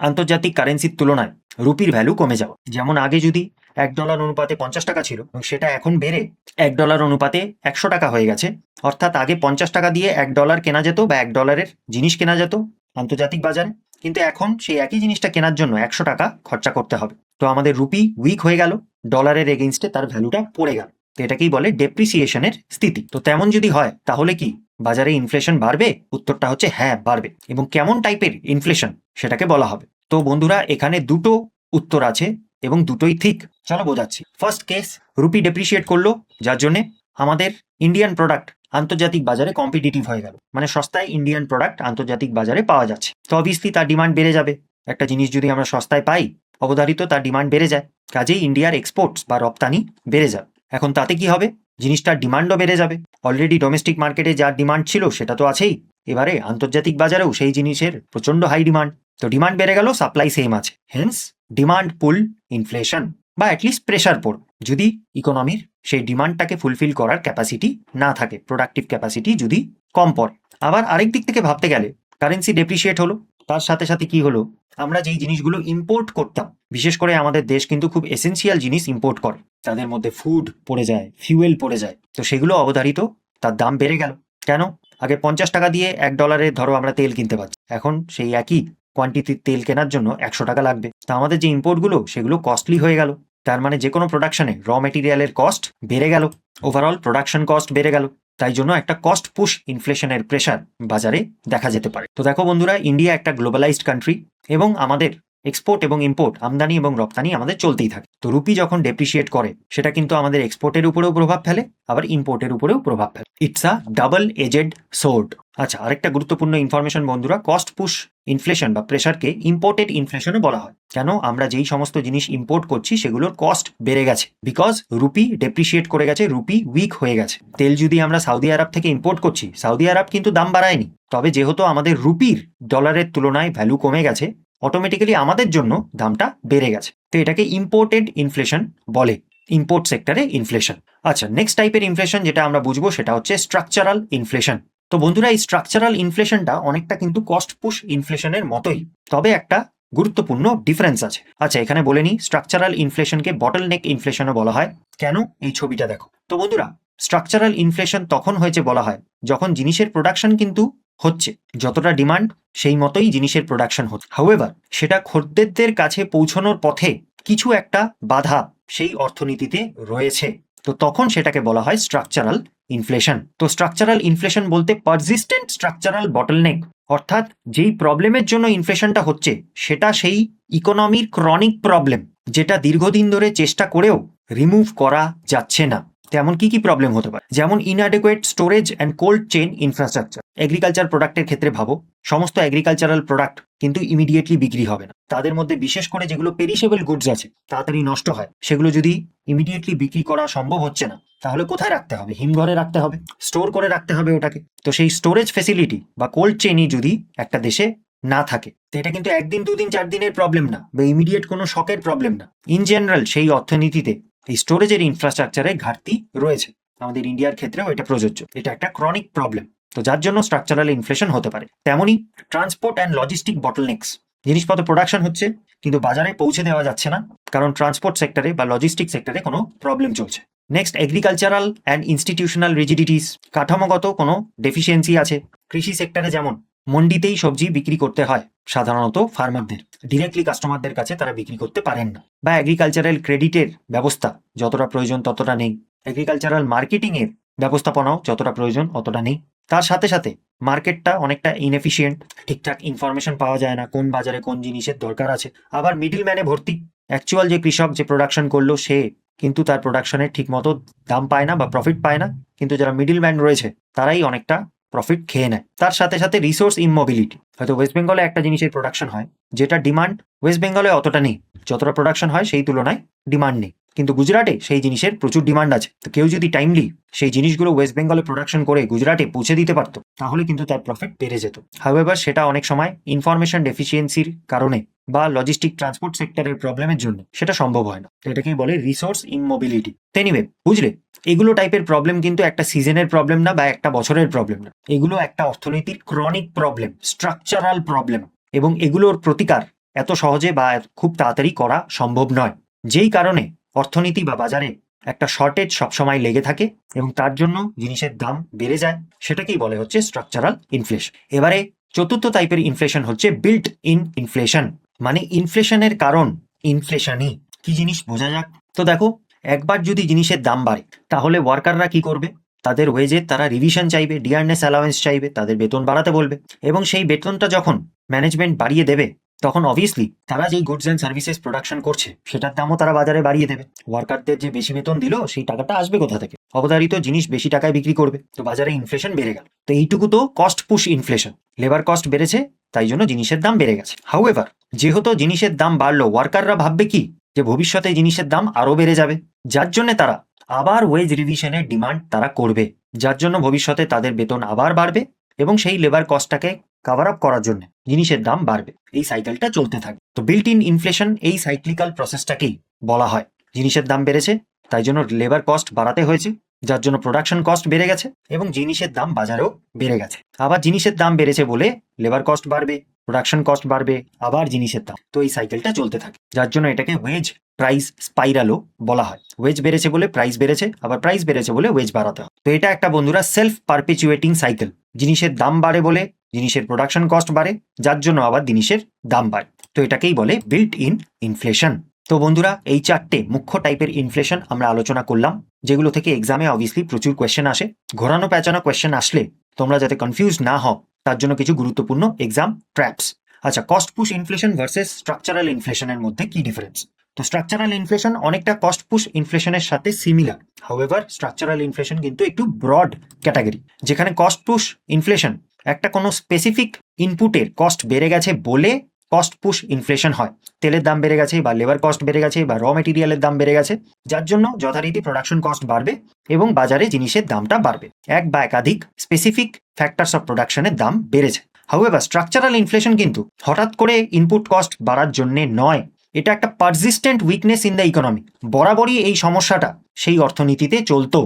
আন্তর্জাতিক কারেন্সির তুলনায় রুপির ভ্যালু কমে যাওয়া। যেমন আগে যদি $1 অনুপাতে 50 টাকা ছিল, সেটা এখন বেড়ে $1 অনুপাতে 100 টাকা হয়ে গেছে। অর্থাৎ আগে 50 টাকা দিয়ে $1 কেনা যেত বা $1 জিনিস কেনা যেত আন্তর্জাতিক বাজারে, কিন্তু এখন সেই একই জিনিসটা কেনার জন্য 100 টাকা খরচা করতে হবে। তো আমাদের রুপি উইক হয়ে গেল, ডলারের এগেইনস্টে তার ভ্যালুটা পড়ে গেল। তো এটাকেই বলে ডেপ্রিসিয়েশনের স্থিতি। তো তেমন যদি হয় তাহলে কি বাজারে ইনফ্লেশন বাড়বে? উত্তরটা হচ্ছে হ্যাঁ, বাড়বে। এবং কেমন টাইপের ইনফ্লেশন সেটাকে বলা হবে। তো বন্ধুরা, এখানে দুটো উত্তর আছে এবং দুটোই ঠিক। চলো বোঝাচ্ছি। ফার্স্ট কেস, রুপি ডেপ্রিসিয়েট করলো, যার জন্য আমাদের ইন্ডিয়ান প্রোডাক্ট আন্তর্জাতিক বাজারে কম্পিটিটিভ হয়ে গেল, মানে সস্তায় ইন্ডিয়ান প্রোডাক্ট আন্তর্জাতিক বাজারে পাওয়া যাচ্ছে। তো অবভিয়াসলি তার ডিমান্ড বেড়ে যাবে। একটা জিনিস যদি আমরা সস্তায় পাই, অবধারিত তার ডিমান্ড বেড়ে যায়, কাজেই ইন্ডিয়ার এক্সপোর্টস বা রপ্তানি বেড়ে যাবে। এখন তাতে কি হবে? জিনিসটার ডিমান্ডও বেড়ে যাবে। অলরেডি ডোমেস্টিক মার্কেটে যার ডিমান্ড ছিল সেটা তো আছেই, এবারে আন্তর্জাতিক বাজারেও সেই জিনিসের প্রচন্ড হাই ডিমান্ড। তো ডিমান্ড বেড়ে গেল, সাপ্লাই সেম আছে, হেন্স ডিমান্ড পুল ইনফ্লেশন বা অ্যাটলিস্ট প্রেশার পড়বে যদি ইকোনমির সেই ডিমান্ডটাকে ফুলফিল করার ক্যাপাসিটি না থাকে, প্রোডাক্টিভ ক্যাপাসিটি যদি কম পড়ে। আবার আরেক দিক থেকে ভাবতে গেলে কারেন্সি ডেপ্রিসিয়েট হলো, তার সাথে সাথে কি হলো, আমরা যেই জিনিসগুলো ইম্পোর্ট করতাম, বিশেষ করে আমাদের দেশ কিন্তু খুব এসেন্সিয়াল জিনিস ইম্পোর্ট করে, তাদের মধ্যে ফুড পড়ে যায়, ফিউয়েল পড়ে যায়, তো সেগুলো অবধারিত তার দাম বেড়ে গেল। কেন? আগে 50 টাকা দিয়ে $1 ধরো আমরা তেল কিনতে পারছি, এখন সেই একই কোয়ান্টিটির তেল কেনার জন্য 100 টাকা লাগবে। তা আমাদের যে ইম্পোর্টগুলো সেগুলো কস্টলি হয়ে গেল, তার মানে যে কোনো প্রোডাকশনে র মেটেরিয়ালের কস্ট বেড়ে গেল, ওভারঅল প্রোডাকশন কস্ট বেড়ে গেল। তাই জন্য একটা কস্ট পুশ ইনফ্লেশনের প্রেশার বাজারে দেখা যেতে পারে। তো দেখো বন্ধুরা, ইন্ডিয়া একটা গ্লোবালাইজড কান্ট্রি এবং আমাদের এক্সপোর্ট এবং ইম্পোর্ট, আমদানি এবং রপ্তানি আমাদের চলতেই থাকে। তো রুপি যখন ডেপ্রিসিয়েট করে সেটা কিন্তু আমাদের এক্সপোর্টের উপরেও প্রভাব ফেলে, আবার ইম্পোর্টের উপরেও প্রভাব ফেলে। It's a double edged sword. আচ্ছা, আরেকটা গুরুত্বপূর্ণ ইনফরমেশন বন্ধুরা, কস্ট পুশ ইনফ্লেশন বা প্রেশারকে ইম্পোর্টেড ইনফ্লেশনও বলা হয়। কেন? আমরা যেই সমস্ত জিনিস ইম্পোর্ট করছি সেগুলোর কস্ট বেড়ে গেছে, বিকজ রুপি ডেপ্রিসিয়েট করে গেছে, রুপি উইক হয়ে গেছে। তেল যদি আমরা সৌদি আরব থেকে ইম্পোর্ট করছি, সৌদি আরব কিন্তু দাম বাড়ায়নি, তবে যেহেতু আমাদের রুপির ডলারের তুলনায় ভ্যালু কমে গেছে, অটোমেটিক্যালি আমাদের জন্য দামটা বেড়ে গেছে। তো এটাকে ইম্পোর্টেড ইনফ্লেশন বলে, ইম্পোর্ট সেক্টরে ইনফ্লেশন। আচ্ছা, নেক্সট টাইপের ইনফ্লেশন যেটা আমরা বুঝবো সেটা হচ্ছে স্ট্রাকচারাল ইনফ্লেশন। তো বন্ধুরা, এই স্ট্রাকচারাল ইনফ্লেশনটা অনেকটা কিন্তু কস্ট পুশ ইনফ্লেশনের মতোই, তবে একটা গুরুত্বপূর্ণ ডিফারেন্স আছে। আচ্ছা, এখানে বলে নিই, স্ট্রাকচারাল ইনফ্লেশনকে বটল নেক ইনফ্লেশনও বলা হয়। কেন? এই ছবিটা দেখো। তো বন্ধুরা, স্ট্রাকচারাল ইনফ্লেশন তখন হয়েছে বলা হয় যখন জিনিসের প্রোডাকশন কিন্তু হচ্ছে, যতটা ডিমান্ড সেই মতোই জিনিসের প্রোডাকশন হচ্ছে, হাউএভার সেটা খদ্দেরদের কাছে পৌঁছানোর পথে কিছু একটা বাধা সেই অর্থনীতিতে রয়েছে, তো তখন সেটাকে বলা হয় স্ট্রাকচারাল ইনফ্লেশন। তো স্ট্রাকচারাল ইনফ্লেশন বলতে পারসিস্টেন্ট স্ট্রাকচারাল বটলনেক, অর্থাৎ যেই প্রবলেমের জন্য ইনফ্লেশনটা হচ্ছে সেটা সেই ইকোনমির ক্রনিক প্রবলেম, যেটা দীর্ঘদিন ধরে চেষ্টা করেও রিমুভ করা যাচ্ছে না। তেমন কি কি প্রবলেম হতে পারে? যেমন inadequate storage and cold chain infrastructure. Agriculture প্রোডাক্টের ক্ষেত্রে ভাবো, সমস্ত এগ্রিকালচারাল প্রোডাক্ট কিন্তু ইমিডিয়েটলি বিক্রি হবে না, তাদের মধ্যে বিশেষ করে যেগুলো পেরিশেবল গুডস আছে, তাড়াতাড়ি নষ্ট হয়, সেগুলো যদি ইমিডিয়েটলি বিক্রি করা সম্ভব হচ্ছে না, তাহলে কোথায় রাখতে হবে? হিমঘরে রাখতে হবে, স্টোর করে রাখতে হবে ওটাকে। তো সেই স্টোরেজ ফেসিলিটি বা কোল্ড চেইনই যদি একটা দেশে না থাকে, তো এটা কিন্তু 1 দিন 2 দিন 4 দিনের প্রবলেম না, বা ইমিডিয়েট কোনো শকের প্রবলেম না। ইন জেনারেল সেই অর্থনীতিতে এই স্টোরেজের ইনফ্রাস্ট্রাকচারে ঘাটতি রয়েছে, আমাদের ইন্ডিয়ার ক্ষেত্রেও এটা প্রযোজ্য। এটা একটা ক্রনিক প্রবলেম, তো যার জন্য স্ট্রাকচারাল ইনফ্লেশন হতে পারে। তেমনি ট্রান্সপোর্ট অ্যান্ড লজিস্টিক বটলনেক্স, জিনিসপত্র প্রোডাকশন হচ্ছে কিন্তু বাজারে পৌঁছে দেওয়া যাচ্ছে না, কারণ ট্রান্সপোর্ট সেক্টরে বা লজিস্টিক সেক্টরে কোনো প্রবলেম চলছে। নেক্সট, এগ্রিকালচারাল অ্যান্ড ইনস্টিটিউশনাল রিজিডিটিস, কাঠামোগত কোনো ডেফিসিয়েন্সি আছে। কৃষি সেক্টরে যেমন মন্ডিতেই সবজি বিক্রি করতে হয় সাধারণত ফার্মারদের, ডিরেক্টলি কাস্টমারদের কাছে তারা বিক্রি করতে পারেন না, বা এগ্রিকালচারাল ক্রেডিটের ব্যবস্থা যতটা প্রয়োজন ততটা নেই, এগ্রিকালচারাল মার্কেটিং এর ব্যবস্থাপনাও যতটা প্রয়োজন অতটা নেই। তার সাথে সাথে মার্কেটটা অনেকটা ইনএফিশিয়েন্ট, ঠিকঠাক ইনফরমেশন পাওয়া যায় না কোন বাজারে কোন জিনিসের দরকার আছে, আবার মিডল ম্যানে ভর্তি। অ্যাকচুয়াল যে কৃষক যে প্রোডাকশন করলো সে কিন্তু তার প্রোডাকশনের ঠিক মতো দাম পায় না বা প্রফিট পায় না, কিন্তু যারা মিডল ম্যান রয়েছে তারাই অনেকটা প্রফিট খেয়ে নেয়। তার সাথে সাথে রিসোর্স ইমমোবিলিটি, হয়তো ওয়েস্ট বেঙ্গলে একটা জিনিসের প্রোডাকশন হয় যেটা ডিমান্ড ওয়েস্ট বেঙ্গলে অতটা নেই, যতটা প্রোডাকশন হয় সেই তুলনায় ডিমান্ড নেই, কিন্তু গুজরাটে সেই জিনিসের প্রচুর ডিমান্ড আছে। তো কেউ যদি টাইমলি সেই জিনিসগুলো ওয়েস্ট বেঙ্গলে প্রোডাকশন করে গুজরাটে পৌঁছে দিতে পারতো, তাহলে কিন্তু তার প্রফিট বেড়ে যেত। হাউএভার সেটা অনেক সময় ইনফরমেশন ডেফিসিয়েন্সির কারণে বা লজিস্টিক ট্রান্সপোর্ট সেক্টরের প্রবলেমের জন্য সেটা সম্ভব হয় না। এটাকেই বলে রিসোর্স ইমমোবিলিটি। এনিওয়ে, বুঝলে, এগুলো টাইপের প্রবলেম কিন্তু একটা সিজনের প্রবলেম না বা একটা বছরের প্রবলেম না, এগুলো একটা অর্থনীতির ক্রনিক প্রবলেম, স্ট্রাকচারাল প্রবলেম, এবং এগুলোর প্রতিকার এত সহজে বা খুব তাড়াতাড়ি করা সম্ভব নয়, যেই কারণে অর্থনীতি বা বাজারে একটা শর্টেজ সবসময় লেগে থাকে এবং তার জন্য জিনিসের দাম বেড়ে যায়, সেটাকেই বলে হচ্ছে স্ট্রাকচারাল ইনফ্লেশন। এবারে চতুর্থ টাইপের ইনফ্লেশন হচ্ছে বিল্ট ইন ইনফ্লেশন, মানে ইনফ্লেশনের কারণ ইনফ্লেশনই। কি জিনিস বোঝা যাক। তো দেখো, একবার যদি জিনিসের দাম বাড়ে তাহলে ওয়ার্কাররা কি করবে? তাদের ওয়েজের তারা রিভিশন চাইবে, ডিয়ারনেস অ্যালাওয়েন্স চাইবে, তাদের বেতন বাড়াতে বলবে। এবং সেই বেতনটা যখন ম্যানেজমেন্ট বাড়িয়ে দেবে তখন অবভিয়াসলি তারা যেই গুডস অ্যান্ড সার্ভিসেস প্রোডাকশন করছে সেটার দামও তারা বাজারে বাড়িয়ে দেবে। ওয়ার্কারদের যে বেশি বেতন দিল সেই টাকাটা আসবে কোথা থেকে? অবধারিত জিনিস বেশি টাকায় বিক্রি করবে, তো বাজারে ইনফ্লেশন বেড়ে গেল। তো এইটুকু তো cost push inflation, labour cost বেড়েছে তাই জন্য জিনিসের দাম বেড়ে গেছে। হাউএভার যেহেতু জিনিসের দাম বাড়লো, ওয়ার্কাররা ভাববে কি যে ভবিষ্যতে জিনিসের দাম আরো বেড়ে যাবে, যার জন্য তারা আবার ওয়েজ রিভিশনের ডিমান্ড তারা করবে, যার জন্য ভবিষ্যতে তাদের বেতন আবার বাড়বে এবং সেই লেবার কস্টটাকে কভার আপ করার জন্য জিনিসের দাম বাড়বে। এই সাইকেলটা চলতে থাকে। তো বিল্ট ইন ইনফ্লেশন এই সাইক্লিক্যাল প্রসেসটাকেই বলা হয়। জিনিসের দাম বেড়েছে তাই জন্য লেবার কস্ট বাড়াতে হয়েছে, যার জন্য প্রোডাকশন কস্ট বেড়ে গেছে এবং জিনিসের দাম বাজারেও বেড়ে গেছে। আবার জিনিসের দাম বেড়েছে বলে লেবার কস্ট বাড়বে, প্রোডাকশন কস্ট বাড়বে, আবার জিনিসের দাম। তো এই সাইকেলটা চলতে থাকে, যার জন্য এটাকে ওয়েজ প্রাইস স্পাইরালও বলা হয়। ওয়েজ বেড়েছে বলে প্রাইস বেড়েছে, আবার প্রাইস বেড়েছে বলে ওয়েজ বাড়াতে হয়। তো এটা একটা বন্ধুরা সেলফ পারপিচুয়েটিং সাইকেল। জিনিসের দাম বাড়ে বলে জিনিসের প্রোডাকশন কস্ট বাড়ে, যার জন্য আবার জিনিসের দাম বাড়ে। তো এটাকেই বলে বিল্ট ইন ইনফ্লেশন। তো বন্ধুরা এই চারটে মুখ্য টাইপের ইনফ্লেশন আমরা আলোচনা করলাম, যেগুলো থেকে এক্সামে অবভিয়াসলি প্রচুর কোয়েশ্চেন আসে। ঘোরানো পেঁচানো কোয়েশ্চেন আসলে তোমরা যাতে কনফিউজ না হও তার জন্য কিছু গুরুত্বপূর্ণ এক্সাম ট্র্যাপস। আচ্ছা, cost push inflation versus structural ইনফ্লেশনের মধ্যে কি ডিফারেন্স? তো স্ট্রাকচারাল ইনফ্লেশন অনেকটা কস্ট পুশ ইনফ্লেশনের সাথে সিমিলার। হাউএভার স্ট্রাকচারাল ইনফ্লেশন কিন্তু একটু ব্রড ক্যাটাগরি, যেখানে কস্ট পুশ ইনফ্লেশন একটা কোনো স্পেসিফিক ইনপুটের কস্ট বেড়ে গেছে বলে কস্ট পুশ ইনফ্লেশন হয়। তেলের দাম বেড়ে গেছে বা লেবার কস্ট বেড়ে গেছে বা র মেটেরিয়ালের দাম বেড়ে গেছে, যার জন্য যথারীতি প্রোডাকশন কস্ট বাড়বে এবং বাজারে জিনিসের দামটা বাড়বে। এক বা একাধিক স্পেসিফিক ফ্যাক্টরস অফ প্রোডাকশনের দাম বেড়েছে। হাউএভার স্ট্রাকচারাল ইনফ্লেশন কিন্তু হঠাৎ করে ইনপুট কস্ট বাড়ার জন্যে নয়, এটা একটা persistent weakness in the economy. বরাবরই এই সমস্যাটা সেই অর্থনীতিতে চলতো।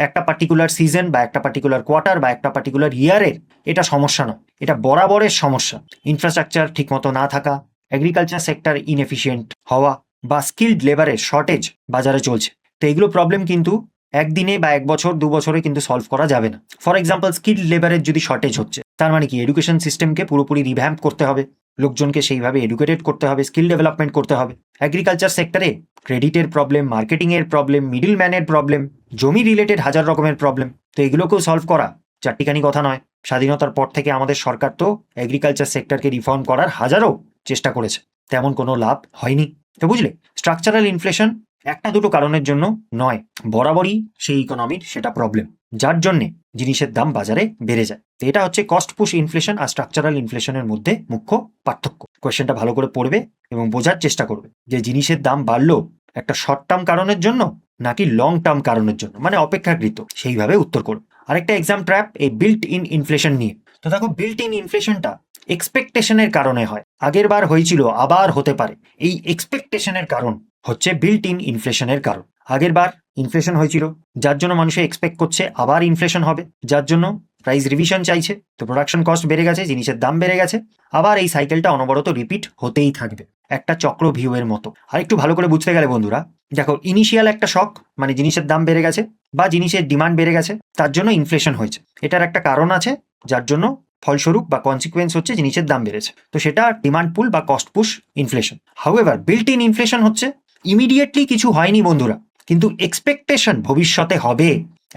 একটা পার্টিকুলার সিজন বা একটা পার্টিকুলার কোয়ার্টার বা একটা পার্টিকুলার ইয়ারের এটা সমস্যা নয়, এটা বরাবরের সমস্যা। ইনফ্রাস্ট্রাকচার ঠিকমতো না থাকা, এগ্রিকালচার সেক্টর ইনএফিশিয়েন্ট হওয়া বা স্কিল্ড লেবারের শর্টেজ বাজারে চলছে। তো এইগুলো প্রবলেম কিন্তু একদিনে বা এক বছর দু বছরে কিন্তু সলভ করা যাবে না। ফর এক্সাম্পল, স্কিল্ড লেবারের যদি শর্টেজ হচ্ছে তার মানে কি এডুকেশন সিস্টেমকে পুরোপুরি রিভ্যাম্প করতে হবে, লোকজনকে সেইভাবে এডুকেটেড করতে হবে, স্কিল ডেভেলপমেন্ট করতে হবে। এগ্রিকালচার সেক্টরে ক্রেডিটের প্রবলেম, মার্কেটিংয়ের প্রবলেম, মিডল ম্যানের প্রবলেম, জমি রিলেটেড হাজার রকমের প্রবলেম। তো এগুলোকেও সলভ করা চারটিখানি কথা নয়। স্বাধীনতার পর থেকে আমাদের সরকার তো এগ্রিকালচার সেক্টরকে রিফর্ম করার হাজারো চেষ্টা করেছে, তেমন কোনো লাভ হয়নি। তো বুঝলে, স্ট্রাকচারাল ইনফ্লেশন একটা দুটো কারণের জন্য নয়, বরাবরই সেই ইকোনমির সেটা প্রবলেম, যার জন্যে জিনিসের দাম বাজারে বেড়ে যায়। তো এটা হচ্ছে কস্ট পুশ ইনফ্লেশন আর স্ট্রাকচারাল ইনফ্লেশনের মধ্যে মুখ্য পার্থক্য। কোয়েশ্চেনটা ভালো করে পড়বে এবং বোঝার চেষ্টা করবে যে জিনিসের দাম বাড়লো একটা শর্ট টার্ম কারণের জন্য নাকি লং টার্ম কারণের জন্য, মানে অপেক্ষাকৃত, সেইভাবে উত্তর করবে। আরেকটা এক্সাম ট্র্যাপ এই বিল্ট ইন ইনফ্লেশন নিয়ে। তো দেখো, বিল্ট ইন ইনফ্লেশনটা এক্সপেকটেশনের কারণে হয়। আগের বার হয়েছিল, আবার হতে পারে। এই এক্সপেকটেশনের কারণ হচ্ছে বিল্ট ইন ইনফ্লেশনের কারণ। আগের বার ইনফ্লেশন হয়েছিল, যার জন্য মানুষে এক্সপেক্ট করছে আবার ইনফ্লেশন হবে, যার জন্য প্রাইস রিভিশন চাইছে। তো প্রোডাকশন কস্ট বেড়ে গেছে, জিনিসের দাম বেড়ে গেছে, আবার এই সাইকেলটা অনবরত রিপিট হতেই থাকবে, একটা চক্র ভিউয়ের মতো। আর একটু ভালো করে বুঝতে গেলে বন্ধুরা, দেখো, ইনিশিয়াল একটা শক, মানে জিনিসের দাম বেড়ে গেছে বা জিনিসের ডিমান্ড বেড়ে গেছে, তার জন্য ইনফ্লেশন হয়েছে। এটার একটা কারণ আছে, যার জন্য ফলস্বরূপ বা কনসিকুয়েন্স হচ্ছে জিনিসের দাম বেড়েছে। তো সেটা ডিমান্ড পুল বা cost push inflation. However built in inflation হচ্ছে ইমিডিয়েটলি কিছু হয়নি বন্ধুরা, কিন্তু এক্সপেকটেশন ভবিষ্যতে হবে।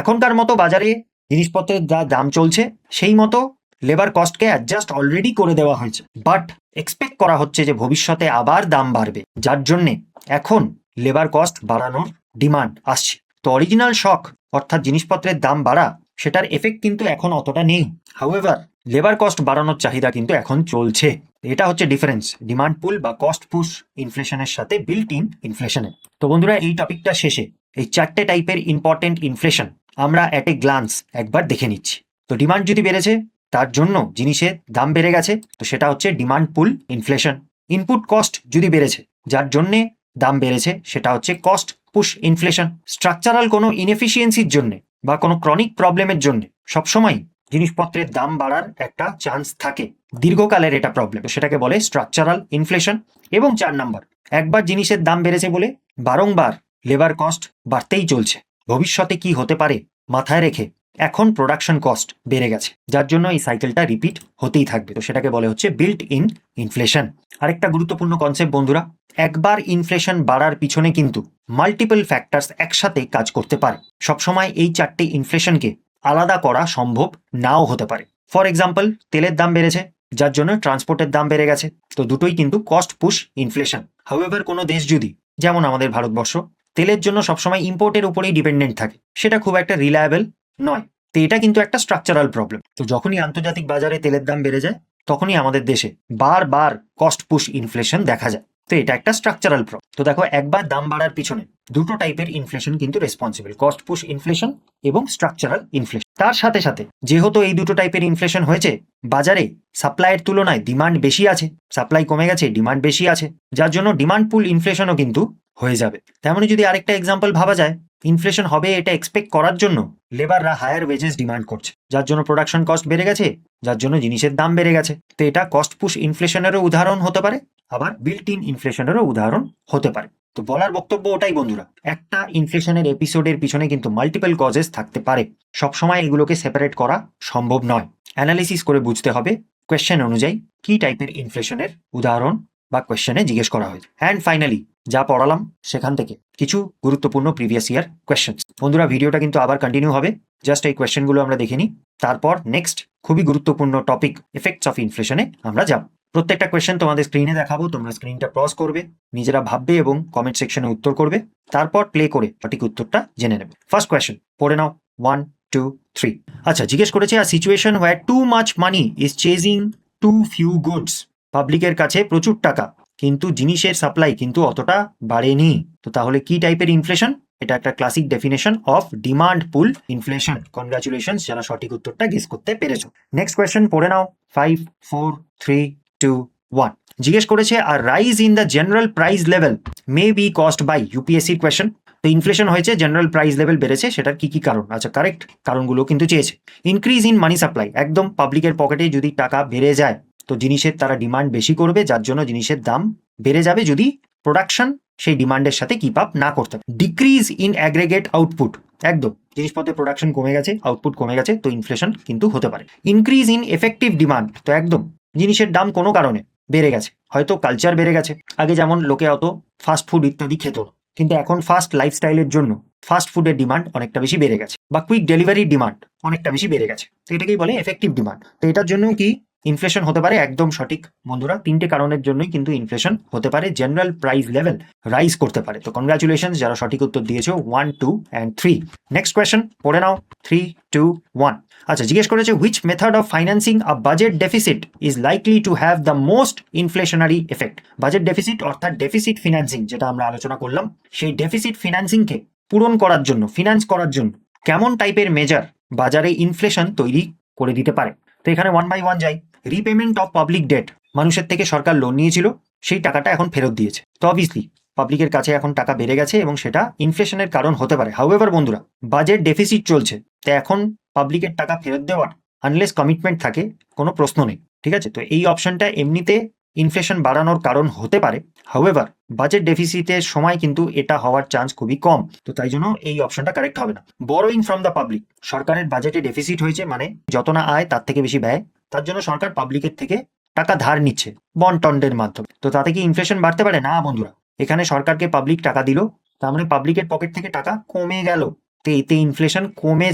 এখনকার মতো বাজারে জিনিসপত্রের যা দাম চলছে সেই মতো লেবার কস্টকে অ্যাডজাস্ট অলরেডি করে দেওয়া হয়েছে, বাট এক্সপেক্ট করা হচ্ছে যে ভবিষ্যতে আবার দাম বাড়বে, যার জন্যে এখন লেবার কস্ট বাড়ানোর ডিমান্ড আসছে। তো অরিজিনাল শক অর্থাৎ জিনিসপত্রের দাম বাড়া, সেটার এফেক্ট কিন্তু এখন অতটা নেই। হাউএভার লেবার কস্ট বাড়ানোর চাহিদা কিন্তু এখন চলছে। এটা হচ্ছে ডিফারেন্স ডিমান্ড পুল বা কস্ট পুশ ইনফ্লেশনের সাথে বিল্ট ইন ইনফ্লেশনের। তো বন্ধুরা, এই টপিকটা শেষে এই চারটে টাইপের ইম্পর্টেন্ট ইনফ্লেশন আমরা অ্যাট এ গ্লান্স একবার দেখে নিচ্ছি। তো ডিমান্ড যদি বেড়েছে তার জন্য জিনিসের দাম বেড়ে গেছে, তো সেটা হচ্ছে demand pull inflation. Input cost যদি বেড়েছে যার জন্যে দাম বেড়েছে, সেটা হচ্ছে কস্ট পুশ ইনফ্লেশন। স্ট্রাকচারাল কোনো ইনএফিসিয়েন্সির জন্য বা কোনো ক্রনিক প্রবলেমের জন্য সবসময় জিনিসপত্রের দাম বাড়ার একটা চান্স থাকে, দীর্ঘকালের এটা প্রবলেম, সেটাকে বলে স্ট্রাকচারাল ইনফ্লেশন। এবং 4 নাম্বার, একবার জিনিসের দাম বেড়েছে বলে বারংবার লেবার কস্ট বাড়তেই চলছে, ভবিষ্যতে কি হতে পারে মাথায় রেখে এখন প্রোডাকশন কস্ট বেড়ে গেছে, যার জন্য এই সাইকেলটা রিপিট হতেই থাকবে। তো সেটাকে বলে হচ্ছে বিল্ট ইন ইনফ্লেশন। আরেকটা গুরুত্বপূর্ণ কনসেপ্ট বন্ধুরা, একবার ইনফ্লেশন বাড়ার পিছনে কিন্তু মাল্টিপল ফ্যাক্টরস একসাথে কাজ করতে পারে। সবসময় এই চারটে ইনফ্লেশনকে আলাদা করা সম্ভব নাও হতে পারে। ফর এক্সাম্পল, তেলের দাম বেড়েছে, যার জন্য ট্রান্সপোর্টের দাম বেড়ে গেছে। তো দুটোই কিন্তু কস্ট পুশ ইনফ্লেশন। হাউএভার কোনো দেশ যদি, যেমন আমাদের ভারতবর্ষ, তেলের জন্য সবসময় ইম্পোর্টের উপরেই ডিপেন্ডেন্ট থাকে, সেটা খুব একটা রিলায়েবল নয়। তো এটা কিন্তু একটা স্ট্রাকচারাল প্রবলেম। তো যখনই আন্তর্জাতিক বাজারে তেলের দাম বেড়ে যায়, তখনই আমাদের দেশে বারবার কস্ট পুশ ইনফ্লেশন দেখা যায়। তো এটা একটা স্ট্রাকচারাল প্রবলেম। তো দেখো, একবার দাম বাড়ার পিছনে দুটো টাইপের ইনফ্লেশন কিন্তু রেসপন্সিবল, কস্ট পুশ ইনফ্লেশন এবং স্ট্রাকচারাল ইনফ্লেশন। তার সাথে সাথে যেহেতু এই দুটো টাইপের ইনফ্লেশন হয়েছে, বাজারে সাপ্লাইয়ের তুলনায় ডিমান্ড বেশি আছে, সাপ্লাই কমে গেছে, ডিমান্ড বেশি আছে, যার জন্য ডিমান্ড পুল ইনফ্লেশনও কিন্তু হয়ে যাবে। তেমনি যদি আরেকটা এক্সাম্পল ভাবা যায়, ইনফ্লেশন হবে এটা এক্সপেক্ট করার জন্য লেবাররা হায়ার ওয়েজেস ডিমান্ড করছে, যার জন্য প্রোডাকশন কস্ট বেড়ে গেছে, যার জন্য জিনিসের দাম বেড়ে গেছে। তো এটা কস্ট পুশ ইনফ্লেশনেরও উদাহরণ হতে পারে, আবার বিল্ট ইন ইনফ্লেশনেরও উদাহরণ হতে পারে। তো বলার বক্তব্য ওটাই বন্ধুরা, একটা ইনফ্লেশনের এপিসোডের পিছনে কিন্তু মাল্টিপল কজেস থাকতে পারে, সবসময় এগুলোকে সেপারেট করা সম্ভব নয়। অ্যানালিসিস করে বুঝতে হবে কোয়েশ্চেন অনুযায়ী কি টাইপের ইনফ্লেশনের উদাহরণ বা কোয়েশ্চেনে জিজ্ঞেস করা হয়েছে। অ্যান্ড ফাইনালি যা পড়ালাম সেখান থেকে কিছু গুরুত্বপূর্ণ প্রিভিয়াস ইয়ার কোয়েশ্চেন। বন্ধুরা, ভিডিওটা কিন্তু আবার কন্টিনিউ হবে, জাস্ট এই কোয়েশ্চেনগুলো আমরা দেখে নিই, তারপর নেক্সট খুবই গুরুত্বপূর্ণ টপিক এফেক্টস অফ ইনফ্লেশনে আমরা যাব। প্রত্যেকটা কোয়েশ্চেন তোমাদের স্ক্রিনে দেখাবো, তোমরা স্ক্রিনটা পজ করবে, নিজেরা ভাববে এবং কমেন্ট সেকশনে উত্তর করবে, তারপর প্লে করে সঠিক উত্তরটা জেনে নেবে। ফার্স্ট কোয়েশ্চেন পড়ে নাও, 1, 2, 3। আচ্ছা, জিজ্ঞেস করেছে a situation where too much money is chasing too few goods. পাবলিকের কাছে প্রচুর টাকা, কিন্তু জিনিসের সাপ্লাই কিন্তু অতটা বাড়েনি। তো তাহলে কি টাইপের ইনফ্লেশন? এটা একটা classic definition of demand pull inflation. Congratulation যারা সঠিক উত্তরটা গেস করতে পেরেছো। নেক্সট কোয়েশ্চেন পড়ে নাও, 5, 4, 3, 2, 1। জিজ্ঞেস করেছে a rise in the general price level may be caused by UPSC question. তো ইনফ্লেশন হয়েছে, জেনারেল প্রাইস লেভেল বেড়েছে, সেটার কি কি কারণ? আচ্ছা, কারেক্ট কারণগুলো কিন্তু চেয়েছে। ইনক্রিজ ইন মানি সাপ্লাই, একদম পাবলিকের পকেটে যদি টাকা বেড়ে যায়, তো জিনিসের তারা ডিমান্ড বেশি করবে, যার জন্য জিনিসের দাম বেড়ে যাবে যদি প্রোডাকশন সেই ডিমান্ডের সাথে কিপ আপ না করতে পারে। ডিক্রিজ ইন অ্যাগ্রেগেট আউটপুট, একদম জিনিসপত্রের প্রোডাকশন কমে গেছে, আউটপুট কমে গেছে, তো ইনফ্লেশন কিন্তু হতে পারে। ইনক্রিজ ইন এফেক্টিভ ডিমান্ড, তো একদম জিনিসের দাম কোনো কারণে বেড়ে গেছে, হয়তো কালচার বেড়ে গেছে। আগে যেমন লোকে অত ফাস্ট ফুড ইত্যাদি খেত না, কিন্তু এখন ফাস্ট লাইফস্টাইলের জন্য ফাস্ট ফুডের ডিমান্ড অনেকটা বেশি বেড়ে গেছে, বা কুইক ডেলিভারির ডিমান্ড অনেকটা বেশি বেড়ে গেছে। তো এটাকেই বলে এফেক্টিভ ডিমান্ড। তো এটার জন্য কি ইনফ্লেশন হতে পারে? একদম সঠিক বন্ধুরা, তিনটে কারণের জন্যই কিন্তু ইনফ্লেশন হতে পারে। জেনারেল প্রাইস লেভেল রাইজ করতে পারে। তো কনগ্রাচুলেশন যারা সঠিক উত্তর দিয়েছো, 1, 2 and 3। নেক্সট কোয়েশ্চেন পড়ে নাও, 3, 2, 1। আচ্ছা, জিজ্ঞেস করেছে which method of financing a budget deficit is likely to have the most inflationary effect. Budget deficit অর্থাৎ ডেফিসিট ফিন্যান্সিং যেটা আমরা আলোচনা করলাম, সেই ডেফিসিট ফিন্যান্সিংকে পূরণ করার জন্য, ফিনান্স করার জন্য কেমন টাইপের মেজার বাজারে ইনফ্লেশন তৈরি করে দিতে পারে? তো এখানে 1 by 1 যাই। রিপেমেন্ট অফ পাবলিক ডেট, মানুষের থেকে সরকার লোন নিয়েছিল, সেই টাকাটা এখন ফেরত দিয়েছে। তো অবভিয়াসলি পাবলিকের কাছে এখন টাকা বেড়ে গেছে এবং সেটা ইনফ্লেশনের কারণ হতে পারে। হাউএভার বন্ধুরা, বাজেট ডেফিসিট চলছে, তো এখন পাবলিকের টাকা ফেরত দেওয়ার আনলেস কমিটমেন্ট থাকে কোনো প্রশ্ন নেই, ঠিক আছে? তো এই অপশনটা এমনিতে ইনফ্লেশন বাড়ানোর কারণ হতে পারে। হাউএভার বাজেট ডেফিসিটের সময় কিন্তু এটা হওয়ার চান্স খুবই কম, তো তাই জন্য এই অপশনটা কারেক্ট হবে না। বরোইং ফ্রম দ্য পাবলিক, সরকারের বাজেটে ডেফিসিট হয়েছে মানে যত না আয় তার থেকে বেশি ব্যয়, তার জন্য সরকার পাবলিকের থেকে টাকা ধার নিচ্ছে বন্ড টন্ডের মাধ্যমে। তো তাতে কি ইনফ্লেশন বাড়তে পারে? না বন্ধুরা, এখানে সরকারকে পাবলিক টাকা দিল, তার মানে পাবলিকের পকেট থেকে টাকা কমে গেল, তো এতে ইনফ্লেশন কমে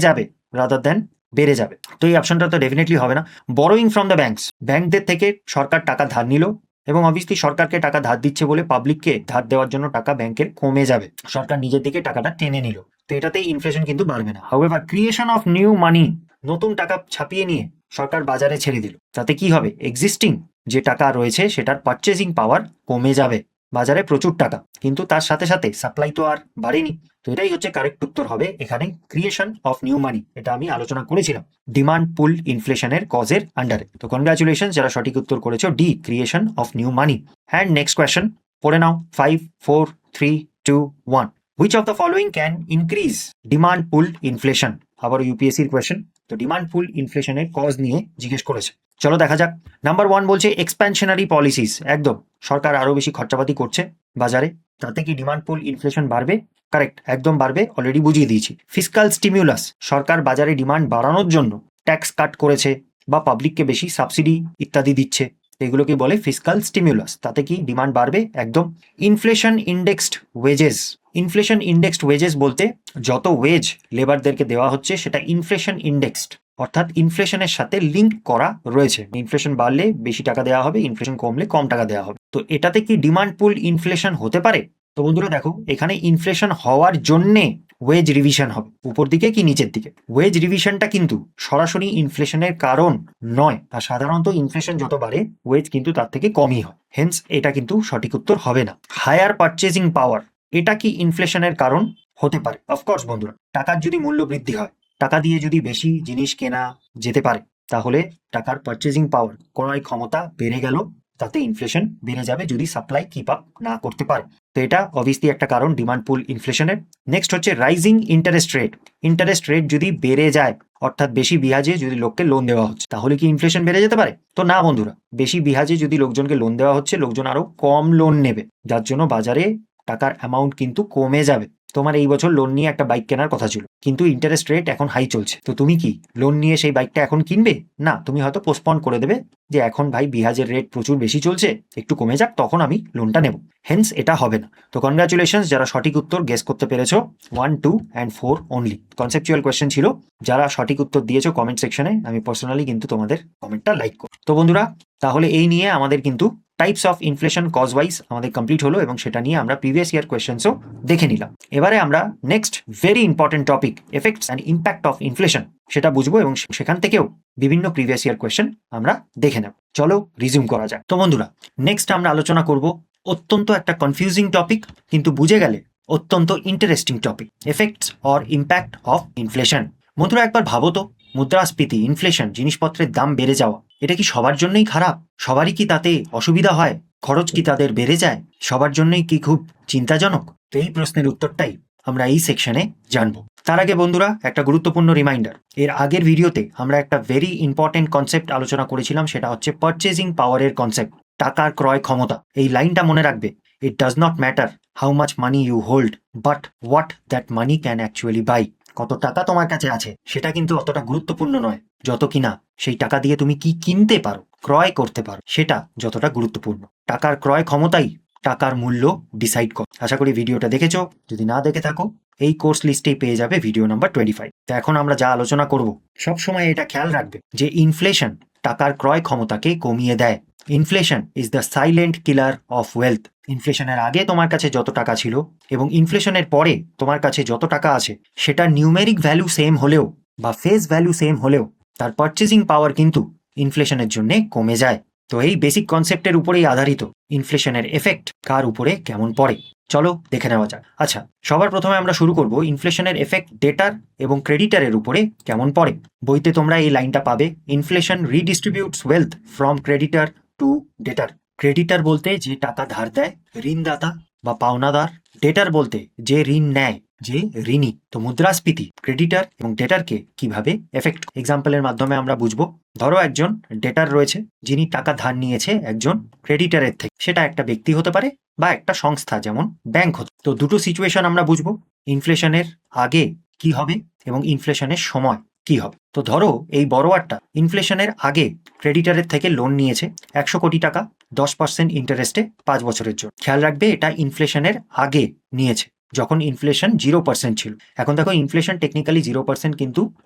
যাবে রাদার দেন বেড়ে যাবে। তো এই অপশনটা তো ডেফিনেটলি হবে না। বরোইং ফ্রম দ্য ব্যাংকস, ব্যাংকদের থেকে সরকার টাকা ধার নিল এবং অবভিয়াসলি সরকারকে টাকা ধার দিচ্ছে বলে পাবলিককে ধার দেওয়ার জন্য টাকা ব্যাংকের কমে যাবে, সরকার নিজের দিকে টাকাটা টেনে নিল, তো এটাতেই ইনফ্লেশন কিন্তু বাড়বে না। হাউএভার ক্রিয়েশন অফ নিউ মানি, নতুন টাকা ছাপিয়ে নিয়ে সরকার বাজারে ছেড়ে দিল, তাতে কি হবে? এক্সিস্টিং যে টাকা রয়েছে সেটার পারচেজিং পাওয়ার কমে যাবে, বাজারে প্রচুর টাকা, কিন্তু তার সাথে সাথে সাপ্লাই তো আর বাড়েনি। তো এটাই হচ্ছে কারেক্ট উত্তর হবে এখানে, ক্রিয়েশন অফ নিউ মানি। এটা আমি আলোচনা করেছিলাম ডিমান্ড পুল ইনফ্লেশনের কজের আন্ডারে। তো কনগ্রাচুলেশন যারা সঠিক উত্তর করেছো, D, creation of new money. And next question পড়ে নাও, 5, 4, 3, 2, 1। Which of the following can increase demand pull inflation? আবার ইউপিএসসির কোয়েশ্চেন। তো ডিমান্ড পুল ইনফ্লেশনের কজ নিয়ে জিজ্ঞেস করেছে, চলো দেখা যাক। নাম্বার 1 বলছে এক্সপ্যানশনারি পলিসিস, একদম সরকার আরো বেশি খরচাপাতি করছে বাজারে, তাতে কি ডিমান্ড পুল ইনফ্লেশন বাড়বে? কারেক্ট, একদম বাড়বে, অলরেডি বুঝিয়ে দিয়েছি। ফিসকাল স্টিমিউলাস, সরকার বাজারে ডিমান্ড বাড়ানোর জন্য ট্যাক্স কাট করেছে বা পাবলিককে বেশি সাবসিডি ইত্যাদি দিচ্ছে, এগুলোকে বলে ফিসকাল স্টিমিউলাস। তাতে কি ডিমান্ড বাড়বে? একদম। Inflation indexed wages, inflation indexed wages বলতে যত ওয়েজ লেবারদেরকে দেওয়া হচ্ছে সেটা ইনফ্লেশন ইন্ডেক্সড, অর্থাৎ ইনফ্লেশনের সাথে লিঙ্ক করা রয়েছে। ইনফ্লেশন বাড়লে বেশি টাকা দেওয়া হবে, ইনফ্লেশন কমলে কম টাকা দেওয়া হবে। তো এটাতে কি ডিমান্ড পুল ইনফ্লেশন হতে পারে? তো বন্ধুরা দেখো, এখানে ইনফ্লেশন হওয়ার জন্যে ওয়েজ রিভিশন হবে, উপর দিকে কি নিচের দিকে। ওয়েজ রিভিশনটা কিন্তু সরাসরি ইনফ্লেশনের কারণ নয়, আর সাধারণত ইনফ্লেশন যত বাড়ে ওয়েজ কিন্তু তার থেকে কমই হয়। হেন্স এটা কিন্তু সঠিক উত্তর হবে না। হায়ার পারচেজিং পাওয়ার, এটা কি ইনফ্লেশনের কারণ হতে পারে? অফকোর্স বন্ধুরা, টাকার যদি মূল্য বৃদ্ধি হয়, টাকা দিয়ে যদি বেশি জিনিস কেনা যেতে পারে, তাহলে টাকার পারচেজিং পাওয়ার, ক্রয় ক্ষমতা বেড়ে গেল, তাতে ইনফ্লেশন বেড়ে যাবে যদি সাপ্লাই কিপ আপ না করতে পারে। তো এটা অবভিয়াসলি একটা কারণ ডিমান্ড পুল ইনফ্লেশনের। নেক্সট হচ্ছে rising interest rate. Interest rate যদি বেড়ে যায়, অর্থাৎ বেশি বিহাজে যদি লোককে লোন দেওয়া হচ্ছে, তাহলে কি ইনফ্লেশন বেড়ে যেতে পারে? তো না বন্ধুরা, বেশি বিহাজে যদি লোকজনকে লোন দেওয়া হচ্ছে, লোকজন আরো কম লোন নেবে, যার জন্য বাজারে টাকার অ্যামাউন্ট কিন্তু কমে যাবে। তোমার এই বছর লোন নিয়ে একটা বাইক কেনার কথা ছিল, কিন্তু ইন্টারেস্ট রেট এখন হাই চলছে, তো তুমি কি লোন নিয়ে সেই বাইকটা এখন কিনবে? না, তুমি হয়তো পোস্টপন করে দেবে, যে এখন ভাই বিহাজের রেট প্রচুর বেশি চলছে, একটু কমে যাক, তখন আমি লোনটা নেব। হেন্স এটা হবে না। তো কনগ্রাচুলেশনস যারা সঠিক উত্তর গেস করতে পেরেছো, 1, 2 and 4 অনলি। কনসেপচুয়াল কোয়েশ্চেন ছিল। যারা সঠিক উত্তর দিয়েছো কমেন্ট সেকশনে, আমি পার্সোনালি কিন্তু তোমাদের কমেন্টটা লাইক করব। তো বন্ধুরা, তাহলে এই নিয়ে আমাদের কিন্তু types of inflation cause wise আমাদের কমপ্লিট হলো, এবং সেটা নিয়ে আমরা প্রিভিয়াস ইয়ার কোয়েশ্চেন্সও দেখে নিলাম। এবারে আমরা next very important topic, effects and impact of inflation, সেটা বুঝবো, এবং সেখান থেকেও বিভিন্ন প্রিভিয়াস ইয়ার কোয়েশ্চেন আমরা দেখে নেব। চলো রিজিউম করা যাক। তো বন্ধুরা, নেক্সট আমরা আলোচনা করব অত্যন্ত একটা কনফিউজিং টপিক, কিন্তু বুঝে গেলে অত্যন্ত interesting topic, effects or impact of inflation. বন্ধুরা একবার ভাবো তো, মুদ্রাস্ফীতি, ইনফ্লেশন, জিনিসপত্রের দাম বেড়ে যাওয়া, এটা কি সবার জন্যই খারাপ? সবারই কি তাতে অসুবিধা হয়? খরচ কি তাদের বেড়ে যায়? সবার জন্যই কি খুব চিন্তাজনক? তো এই প্রশ্নের উত্তরটাই আমরা এই সেকশনে জানবো। তার আগে বন্ধুরা একটা গুরুত্বপূর্ণ রিমাইন্ডার, এর আগের ভিডিওতে আমরা একটা ভেরি ইম্পর্টেন্ট কনসেপ্ট আলোচনা করেছিলাম, সেটা হচ্ছে পারচেজিং পাওয়ারের কনসেপ্ট, টাকার ক্রয় ক্ষমতা। এই লাইনটা মনে রাখবে, it does not matter how much money you hold, but what that money can actually buy. কত টাকা তোমার কাছে আছে সেটা কিন্তু অতটা গুরুত্বপূর্ণ নয়, যত কিনা সেই টাকা দিয়ে তুমি কি কিনতে পারো, ক্রয় করতে পারো, সেটা যতটা গুরুত্বপূর্ণ। টাকার ক্রয় ক্ষমতাই টাকার মূল্য ডিসাইড করে। আশা করি ভিডিওটা দেখেছো, যদি না দেখে থাকো এই কোর্স লিস্টেই পেয়ে যাবে ভিডিও নাম্বার 25। তো এখন আমরা যা আলোচনা করব, সবসময় এটা খেয়াল রাখবে যে ইনফ্লেশন টাকার ক্রয় ক্ষমতাকে কমিয়ে দেয়। Inflation is the silent killer of wealth. ইনফ্লেশনের আগে তোমার কাছে যত টাকা ছিল এবং ইনফ্লেশনের পরে তোমার কাছে যত টাকা আছে, সেটা নিউমেরিক ভ্যালু সেম হলেও বা ফেস ভ্যালু সেম হলেও তার পারচেজিং পাওয়ার কিন্তু ইনফ্লেশনের জন্য কমে যায়। তো এই বেসিক কনসেপ্টের উপরেই আধারিত ইনফ্লেশনের এফেক্ট কার উপরে কেমন পড়ে, চলো দেখে নেওয়া যাক। আচ্ছা, সবার প্রথমে আমরা শুরু করব ইনফ্লেশনের এফেক্ট ডেটার এবং ক্রেডিটারের উপরে কেমন পড়ে। বইতে তোমরা এই লাইনটা পাবে, inflation redistributes wealth from creditor to debtor. Creditor বলতে যে টাকা ধার দেয়, ঋণদাতা বা পাওনাদার। ডেটার বলতে যে ঋণ নেয়, যে ঋণী। তো মুদ্রাস্ফীতি ক্রেডিটার এবং ডেটারকে কিভাবে এফেক্ট, এক্সাম্পলের মাধ্যমে আমরা বুঝবো। ধরো একজন ডেটার রয়েছে, যিনি টাকা ধার নিয়েছে একজন ক্রেডিটারের থেকে। সেটা একটা ব্যক্তি হতে পারে বা একটা সংস্থা, যেমন ব্যাংক হতে। তো দুটো সিচুয়েশন আমরা বুঝবো, ইনফ্লেশনের আগে কি হবে এবং ইনফ্লেশনের সময় কি হবে। তো ধরো এই বড়োয়ারটা ইনফ্লেশনের আগে ক্রেডিটারের থেকে লোন নিয়েছে 100 কোটি টাকা, 10% ইন্টারেস্টে 5 বছরের জন্য। খেয়াল রাখবে এটা ইনফ্লেশনের আগে নিয়েছে, যখন ইনফ্লেশন 0% ছিল। এখন দেখো ইনফ্লেশন টেকনিক্যালি 0% কিন্তু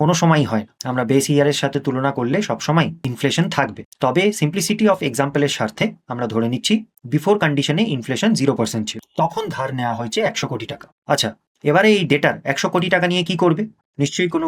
কোনো সময়ই হয় না। আমরা বেস ইয়ারের সাথে তুলনা করলে সবসময় ইনফ্লেশন থাকবে। তবে সিম্পলিসিটি অফ এক্সাম্পলের স্বার্থে আমরা ধরে নিচ্ছি বিফোর কন্ডিশনে ইনফ্লেশন 0% ছিল, তখন ধার নেওয়া হয়েছে 100 কোটি টাকা। আচ্ছা, এবারে এই ডেটার 100 কোটি টাকা নিয়ে কি করবে? নিশ্চয়ই কোনো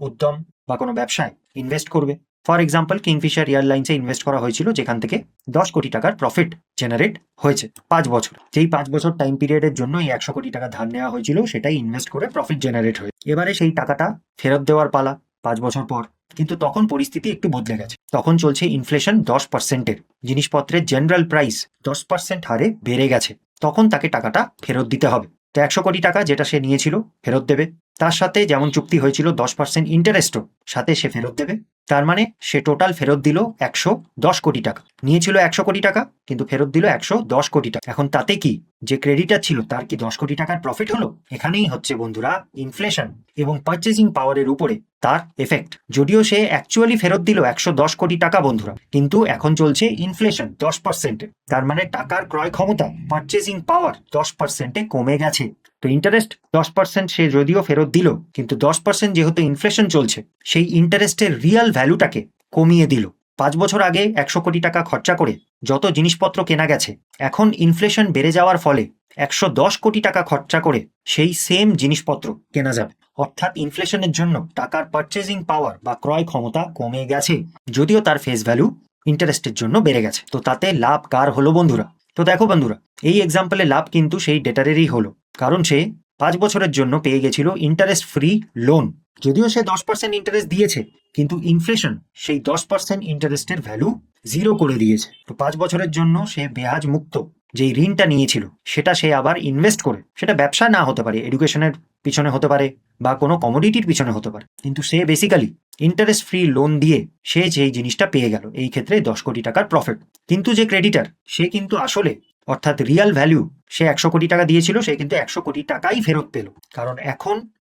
উদ্যম বা কোনো ব্যবসায় ইনভেস্ট করবে। ফর এক্সাম্পল, কিংফিশার এয়ারলাইন্সে ইনভেস্ট করা হয়েছিল, যেখান থেকে 10 কোটি টাকার প্রফিট জেনারেট হয়েছে 5 বছর। যেই 5 বছর টাইম পিরিয়ডের জন্য এই 100 কোটি টাকা ধার নেওয়া হয়েছিল, সেটাই ইনভেস্ট করে প্রফিট জেনারেট হয়েছে। এবারে সেই টাকাটা ফেরত দেওয়ার পালা 5 বছর পর। কিন্তু তখন পরিস্থিতি একটু বদলে গেছে, তখন চলছে ইনফ্লেশন 10%-এর, জিনিসপত্রের জেনারেল প্রাইস 10% হারে বেড়ে গেছে। তখন তাকে টাকাটা ফেরত দিতে হবে। তো 100 কোটি টাকা যেটা সে নিয়েছিল ফেরত দেবে, তার সাথে যেমন চুক্তি হয়েছিল 10% ইন্টারেস্টও সাথে সে ফেরত দেবে। তার মানে সে টোটাল ফেরত দিল 110 কোটি টাকা। নিয়েছিল 100 কোটি টাকা, কিন্তু ফেরত দিল 110 কোটি টাকা। এখন তাতে কি যে ক্রেডিটার ছিল তার কি 10 কোটি টাকার প্রফিট হলো? এখানেই হচ্ছে বন্ধুরা ইনফ্লেশন এবং পারচেজিং পাওয়ারের উপরে তার এফেক্ট। যদিও সে অ্যাকচুয়ালি ফেরত দিল 110 কোটি টাকা বন্ধুরা, কিন্তু এখন চলছে ইনফ্লেশন 10%। তার মানে টাকার ক্রয় ক্ষমতা, পারচেজিং পাওয়ার 10% কমে গেছে। তো ইন্টারেস্ট 10% সে যদিও ফেরত দিল, কিন্তু 10% যেহেতু ইনফ্লেশন চলছে, সেই ইন্টারেস্টের রিয়াল ভ্যালুটাকে কমিয়ে দিল। 5 বছর আগে 100 কোটি টাকা খরচা করে যত জিনিসপত্র কেনা গেছে, এখন ইনফ্লেশন বেড়ে যাওয়ার ফলে 110 কোটি টাকা খরচা করে সেই সেম জিনিসপত্র কেনা যাবে। অর্থাৎ ইনফ্লেশনের জন্য টাকার পারচেজিং পাওয়ার বা ক্রয় ক্ষমতা কমে গেছে, যদিও তার ফেস ভ্যালু ইন্টারেস্টের জন্য বেড়ে গেছে। তো তাতে লাভ কার হলো বন্ধুরা? তো দেখো বন্ধুরা, এই এক্সাম্পলে লাভ কিন্তু সেই ডেটারেরই হলো, কারণ সে 5 বছরের জন্য পেয়ে গেছিল ইন্টারেস্ট ফ্রি লোন। যদিও সে 10% ইন্টারেস্ট দিয়েছে, কিন্তু ইনফ্লেশন সেই 10% ইন্টারেস্টের ভ্যালু 0 করে দিয়েছে। তো 5 বছরের জন্য সে বেহাজ মুক্ত যেই ঋণটা নিয়েছিল সেটা সে আবার ইনভেস্ট করে, সেটা ব্যবসা না হতে পারে, এডুকেশনের পিছনে হতে পারে বা কোনো কমোডিটির পিছনে হতে পারে, কিন্তু সে বেসিক্যালি ইন্টারেস্ট ফ্রি লোন দিয়ে সে যেই জিনিসটা পেয়ে গেল, এই ক্ষেত্রে 10 কোটি টাকার প্রফিট। কিন্তু যে ক্রেডিটার, সে কিন্তু আসলে অর্থাৎ রিয়াল ভ্যালু, সে 100 কোটি টাকা দিয়েছিল, সে কিন্তু 100 কোটি টাকাই ফেরত পেল, কারণ এখন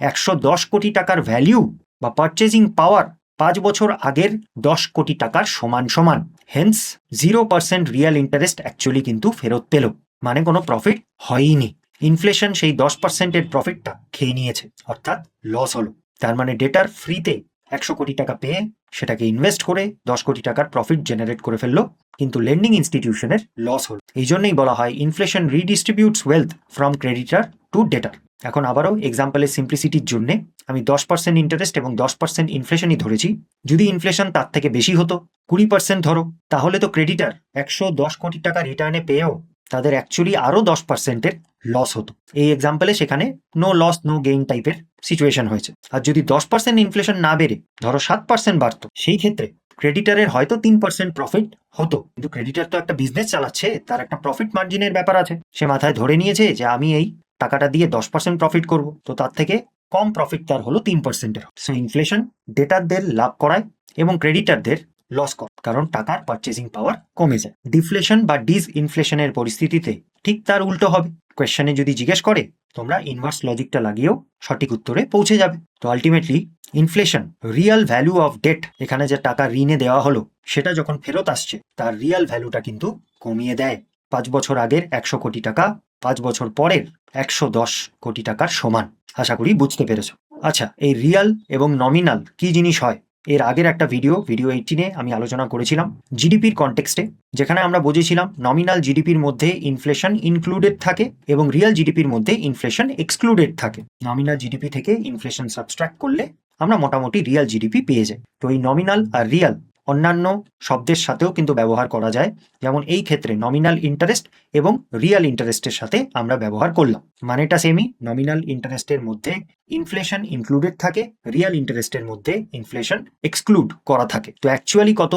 110 কোটি টাকার ভ্যালু বা পারচেজিং পাওয়ার 5 বছর আগের 10 কোটি টাকার সমান সমান। হেন্স 0% রিয়াল ইন্টারেস্ট অ্যাকচুয়ালি কিন্তু ফেরত পেল, মানে কোনো প্রফিট হয়নি। ইনফ্লেশন সেই 10%-এর প্রফিটটা খেয়ে নিয়েছে, অর্থাৎ লস হলো। তার মানে ডেটার ফ্রিতে 100 কোটি টাকা পেয়ে সেটাকে ইনভেস্ট করে 10 কোটি টাকার প্রফিট জেনারেট করে ফেললো, কিন্তু লেন্ডিং ইনস্টিটিউশনের লস হলো। এই জন্যই বলা হয় inflation redistributes wealth from creditor to debtor. এখন আবারও এক্সাম্পলের সিম্পলিসিটির জন্য আমি 10% ইন্টারেস্ট এবং 10% ইনফ্লেশনই ধরেছি। যদি ইনফ্লেশন তার থেকে বেশি হতো, 20% ধরো, তাহলে তো ক্রেডিটার 110 কোটি টাকা রিটার্নে পেয়েও তাদের অ্যাকচুয়ালি আরও 10%-এর লস হতো। এই এক্সাম্পলে সেখানে নো লস নো গেইন টাইপের সিচুয়েশন হয়েছে। আর যদি 10% ইনফ্লেশন না বেড়ে ধরো 7% বাড়তো, সেই ক্ষেত্রে ক্রেডিটারের হয়তো 3% প্রফিট হতো। কিন্তু ক্রেডিটার তো একটা বিজনেস চালাচ্ছে, তার একটা প্রফিট মার্জিনের ব্যাপার আছে। সে মাথায় ধরে নিয়েছে যে আমি এই টাকাটা দিয়ে 10% প্রফিট করব, তো তার থেকে কম প্রফিট তার হলো 3%-এর। সো ইনফ্লেশন ডেটারদের লাভ করায় এবং ক্রেডিটারদের লস করে, কারণ টাকার পারচেজিং পাওয়ার কমে যায়। ডিফ্লেশন বা ডিসইনফ্লেশনের পরিস্থিতিতে ঠিক তার উল্টো হবে। কোয়েশ্চেনে যদি জিজ্ঞেস করে, তোমরা ইনভার্স লজিকটা লাগিয়েও সঠিক উত্তরে পৌঁছে যাবে। তো ultimately inflation real value of debt, এখানে যে টাকা ঋণে দেওয়া হলো সেটা যখন ফেরত আসছে, তার রিয়াল ভ্যালুটা কিন্তু কমিয়ে দেয়। 5 বছর আগের 100 কোটি টাকা 5 বছর পরের 110 কোটি টাকার সমান। আশা করি বুঝতে পেরেছ। আচ্ছা, এই রিয়াল এবং নমিনাল কি জিনিস হয়, এর আগের একটা ভিডিও 18-এ আমি আলোচনা করেছিলাম জিডিপির কনটেক্সটে, যেখানে আমরা বুঝেছিলাম নমিনাল জিডিপির মধ্যে ইনফ্লেশন ইনক্লুডেড থাকে এবং রিয়াল জিডিপির মধ্যে ইনফ্লেশন এক্সক্লুডেড থাকে। নমিনাল জিডিপি থেকে ইনফ্লেশন সাবস্ট্রাক্ট করলে আমরা মোটামুটি রিয়াল জিডিপি পেয়ে যাই। তো এই নমিনাল আর রিয়াল অন্যান্য শব্দের সাথেও কিন্তু ব্যবহার করা যায়, যেমন এই ক্ষেত্রে নমিনাল ইন্টারেস্ট এবং রিয়াল ইন্টারেস্টের সাথে আমরা ব্যবহার করলাম। মানেটা সেমই, নমিনাল ইন্টারেস্টের মধ্যে ইনফ্লেশন ইনক্লুডেড থাকে, রিয়াল ইন্টারেস্টের মধ্যে ইনফ্লেশন এক্সক্লুড করা থাকে। তো অ্যাকচুয়ালি কত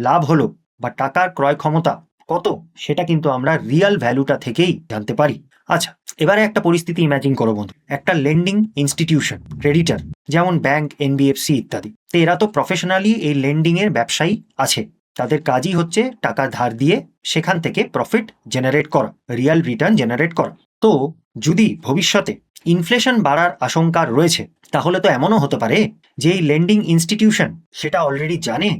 লাভ হলো বা টাকার ক্রয় ক্ষমতা কত, সেটা কিন্তু আমরা রিয়াল ভ্যালুটা থেকেই জানতে পারি। আচ্ছা, এবারে একটা পরিস্থিতি ইমাজিন করো বন্ধু, একটা লেন্ডিং ইনস্টিটিউশন ক্রেডিটার, যেমন ব্যাংক, এনবিএফসি ইত্যাদি। তো এরা তো প্রফেশনালি এই লেন্ডিং এর ব্যবসায়ী আছে, তাদের কাজই হচ্ছে টাকা ধার দিয়ে সেখান থেকে প্রফিট জেনারেট করা, রিয়াল রিটার্ন জেনারেট করা। তো যদি ভবিষ্যতে ইনফ্লেশন বাড়ার আশঙ্কা রয়েছে, তাহলে তো এমনও হতে পারে যে এই লেন্ডিং ইনস্টিটিউশন সেটা অলরেডি জানে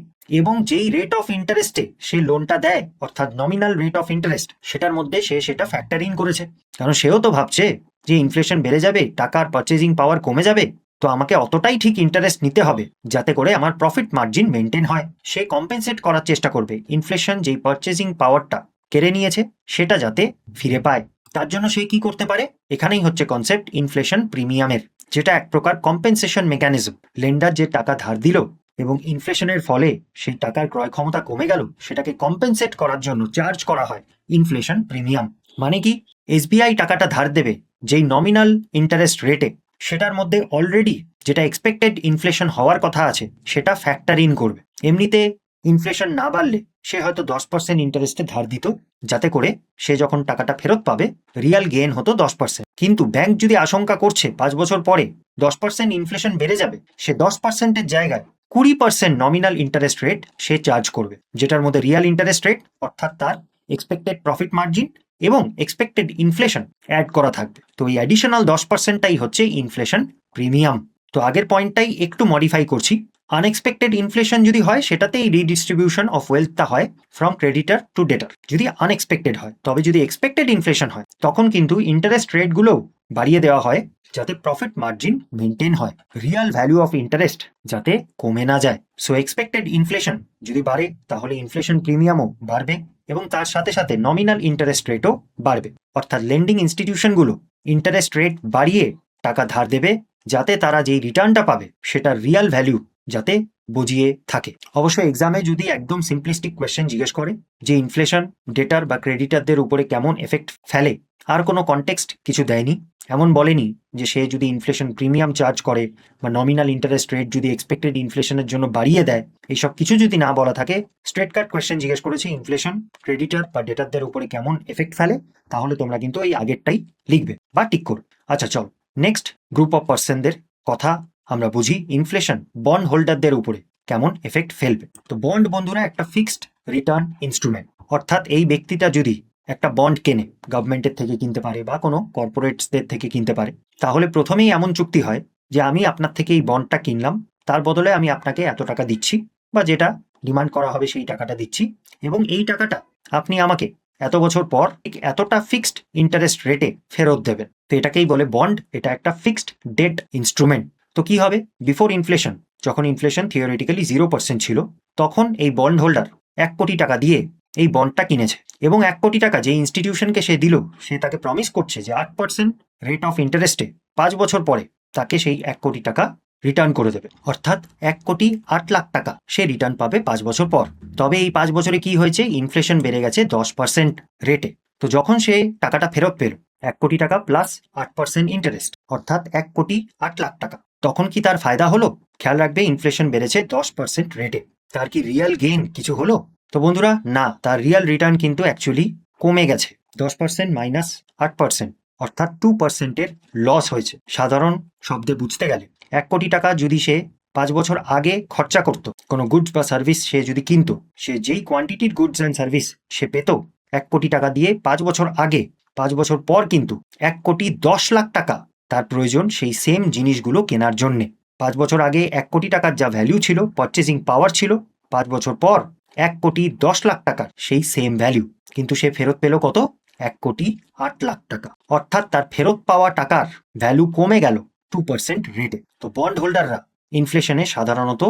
এবং যেই রেট অফ ইন্টারেস্টে সে লোনটা দেয়, অর্থাৎ নমিনাল রেট অফ ইন্টারেস্ট, সেটার মধ্যে সে সেটা ফ্যাক্টর ইন করেছে। কারণ সেও তো ভাবছে যে ইনফ্লেশন বেড়ে যাবে, টাকার পারচেজিং পাওয়ার কমে যাবে, তো আমাকে অতটাই ঠিক ইন্টারেস্ট নিতে হবে যাতে করে আমার প্রফিট মার্জিন মেনটেন হয়। সে কম্পেনসেট করার চেষ্টা করবে ইনফ্লেশন যেই পারচেজিং পাওয়ারটা কেড়ে নিয়েছে সেটা যাতে ফিরে পায়। তার জন্য সে কি করতে পারে, এখানেই হচ্ছে কনসেপ্ট ইনফ্লেশন প্রিমিয়ামের, যেটা এক প্রকার কম্পেনসেশন মেকানিজম। লেন্ডার যে টাকা ধার দিল এবং ইনফ্লেশনের ফলে সেই টাকার ক্রয় ক্ষমতা কমে গেল, সেটাকে কম্পেনসেট করার জন্য চার্জ করা হয় ইনফ্লেশন প্রিমিয়াম। মানে কি, এসবিআই টাকাটা ধার দেবে যেই নমিনাল ইন্টারেস্ট রেটে, সেটার মধ্যে অলরেডি যেটা এক্সপেক্টেড ইনফ্লেশন হওয়ার কথা আছে সেটা ফ্যাক্টর ইন করবে। এমনিতে ইনফ্লেশন না বাড়লে সে হয়তো 10% ইন্টারেস্টে ধার দিত, যাতে করে সে যখন টাকাটা ফেরত পাবে রিয়াল গেইন হতো 10%। কিন্তু ব্যাংক যদি আশঙ্কা করছে 5 বছর পরে 10% ইনফ্লেশন বেড়ে যাবে, সে 10%-এর জায়গায় 20% নমিনাল ইন্টারেস্ট রেট সে চার্জ করবে, যেটার মধ্যে রিয়াল ইন্টারেস্ট রেট অর্থাৎ তার এক্সপেক্টেড প্রফিট মার্জিন এবং এক্সপেক্টেড ইনফ্লেশন অ্যাড করা থাকবে। তো এই অ্যাডিশনাল 10%টাই হচ্ছে ইনফ্লেশন প্রিমিয়াম। তো আগের পয়েন্টটাই একটু মডিফাই করছি। আনএক্সপেক্টেড ইনফ্লেশন যদি হয় সেটাতেই রিডিস্ট্রিবিউশন অফ ওয়েলথটা হয় ফ্রম ক্রেডিটার টু ডেটার, যদি আনএক্সপেক্টেড হয়। তবে যদি এক্সপেক্টেড ইনফ্লেশন হয় তখন কিন্তু ইন্টারেস্ট রেটগুলোও বাড়িয়ে দেওয়া হয় যাতে প্রফিট মার্জিন মেনটেন হয়, রিয়াল ভ্যালু অফ ইন্টারেস্ট যাতে কমে না যায়। সো এক্সপেক্টেড ইনফ্লেশন যদি বাড়ে তাহলে ইনফ্লেশন প্রিমিয়ামও বাড়বে এবং তার সাথে সাথে নমিনাল ইন্টারেস্ট রেটও বাড়বে। অর্থাৎ লেন্ডিং ইনস্টিটিউশনগুলো ইন্টারেস্ট রেট বাড়িয়ে টাকা ধার দেবে যাতে তারা যেই রিটার্নটা পাবে সেটার রিয়াল ভ্যালু যাতে বুঝিয়ে থাকে। অবশ্যই এক্সামে যদি একদম সিম্পলিস্টিক কোয়েশ্চেন জিজ্ঞেস করে যে ইনফ্লেশন ডেটার বা ক্রেডিটারদের উপরে কেমন এফেক্ট ফেলে, আর কোনো কনটেক্সট কিছু দেয়নি, এমন বলেনি যে সে যদি ইনফ্লেশন প্রিমিয়াম চার্জ করে বা নমিনাল ইন্টারেস্ট রেট যদি এক্সপেক্টেড ইনফ্লেশনের জন্য বাড়িয়ে দেয়, এইসব কিছু যদি না বলা থাকে, স্ট্রেট কাট কোয়েশ্চেন জিজ্ঞেস করেছে ইনফ্লেশন ক্রেডিটার বা ডেটারদের উপরে কেমন এফেক্ট ফেলে, তাহলে তোমরা কিন্তু এই আগেরটাই লিখবে বা টিক করো। আচ্ছা চল, নেক্সট গ্রুপ অফ পার্সনদের কথা আমরা বুঝি। ইনফ্লেশন বন্ড হোল্ডারদের উপরে কেমন এফেক্ট ফেলবে। তো বন্ড বন্ধুরা একটা ফিক্সড রিটার্ন ইনস্ট্রুমেন্ট, অর্থাৎ এই ব্যক্তিটা যদি একটা বন্ড কেনে, গভর্নমেন্টের থেকে কিনতে পারে বা কোনো কর্পোরেটসদের থেকে কিনতে পারে, তাহলে প্রথমেই এমন চুক্তি হয় যে আমি আপনার থেকে এই বন্ডটা কিনলাম, তার বদলে আমি আপনাকে এত টাকা দিচ্ছি বা যেটা ডিমান্ড করা হবে সেই টাকাটা দিচ্ছি, এবং এই টাকাটা আপনি আমাকে এত বছর পর এতটা ফিক্সড ইন্টারেস্ট রেটে ফেরত দেবেন। তো এটাকেই বলে বন্ড, এটা একটা ফিক্সড ডেট ইনস্ট্রুমেন্ট। তো কি হবে, বিফোর ইনফ্লেশন, যখন ইনফ্লেশন থিওরিটিক্যালি 0% ছিল, তখন এই বন্ড হোল্ডার 1 কোটি টাকা দিয়ে এই বন্ডটা কিনেছে এবং 1 কোটি টাকা যে ইনস্টিটিউশনকে সে দিল, সে তাকে প্রমিস করছে যে 8% রেট অফ ইন্টারেস্টে 5 বছর পরে তাকে সেই 1 কোটি টাকা রিটার্ন করে দেবে। অর্থাৎ 1,08,00,000 টাকা সে রিটার্ন পাবে 5 বছর পর। তবে এই 5 বছরে কি হয়েছে, ইনফ্লেশন বেড়ে গেছে 10% রেটে। তো যখন সে টাকাটা ফেরত পেল, 1 কোটি টাকা প্লাস 8% ইন্টারেস্ট, অর্থাৎ 1,08,00,000 টাকা, তখন কি তার ফায়দা হলো? খেয়াল রাখবে ইনফ্লেশন বেড়েছে 10% রেটে। তার কি রিয়াল গেইন কিছু হলো? তো বন্ধুরা না, তার রিয়াল রিটার্ন কিন্তু অ্যাকচুয়ালি কমে গেছে। 10% মাইনাস 8%, অর্থাৎ 2%-এর লস হয়েছে। সাধারণ শব্দে বুঝতে গেলে 1 কোটি টাকা যদি সে 5 বছর আগে খরচা করত, কোনো গুডস বা সার্ভিস সে যদি কিনতো, সে যেই কোয়ান্টিটির গুডস অ্যান্ড সার্ভিস সে পেত 1 কোটি টাকা দিয়ে 5 বছর আগে, 5 বছর পর কিন্তু 1,10,00,000 টাকা তার প্রয়োজন সেই সেম জিনিসগুলো কেনার জন্যে। 5 বছর আগে 1 কোটি টাকার যা ভ্যালু ছিল, পারচেসিং পাওয়ার ছিল, 5 বছর পর 1,10,00,000 টাকার সেই সেম ভ্যালু, কিন্তু সে ফেরত পেল কত? 1,08,00,000 টাকা। অর্থাৎ তার ফেরত পাওয়া টাকার ভ্যালু কমে গেল 2% রেটে। তো বন্ড হোল্ডাররা ইনফ্লেশনে সাধারণত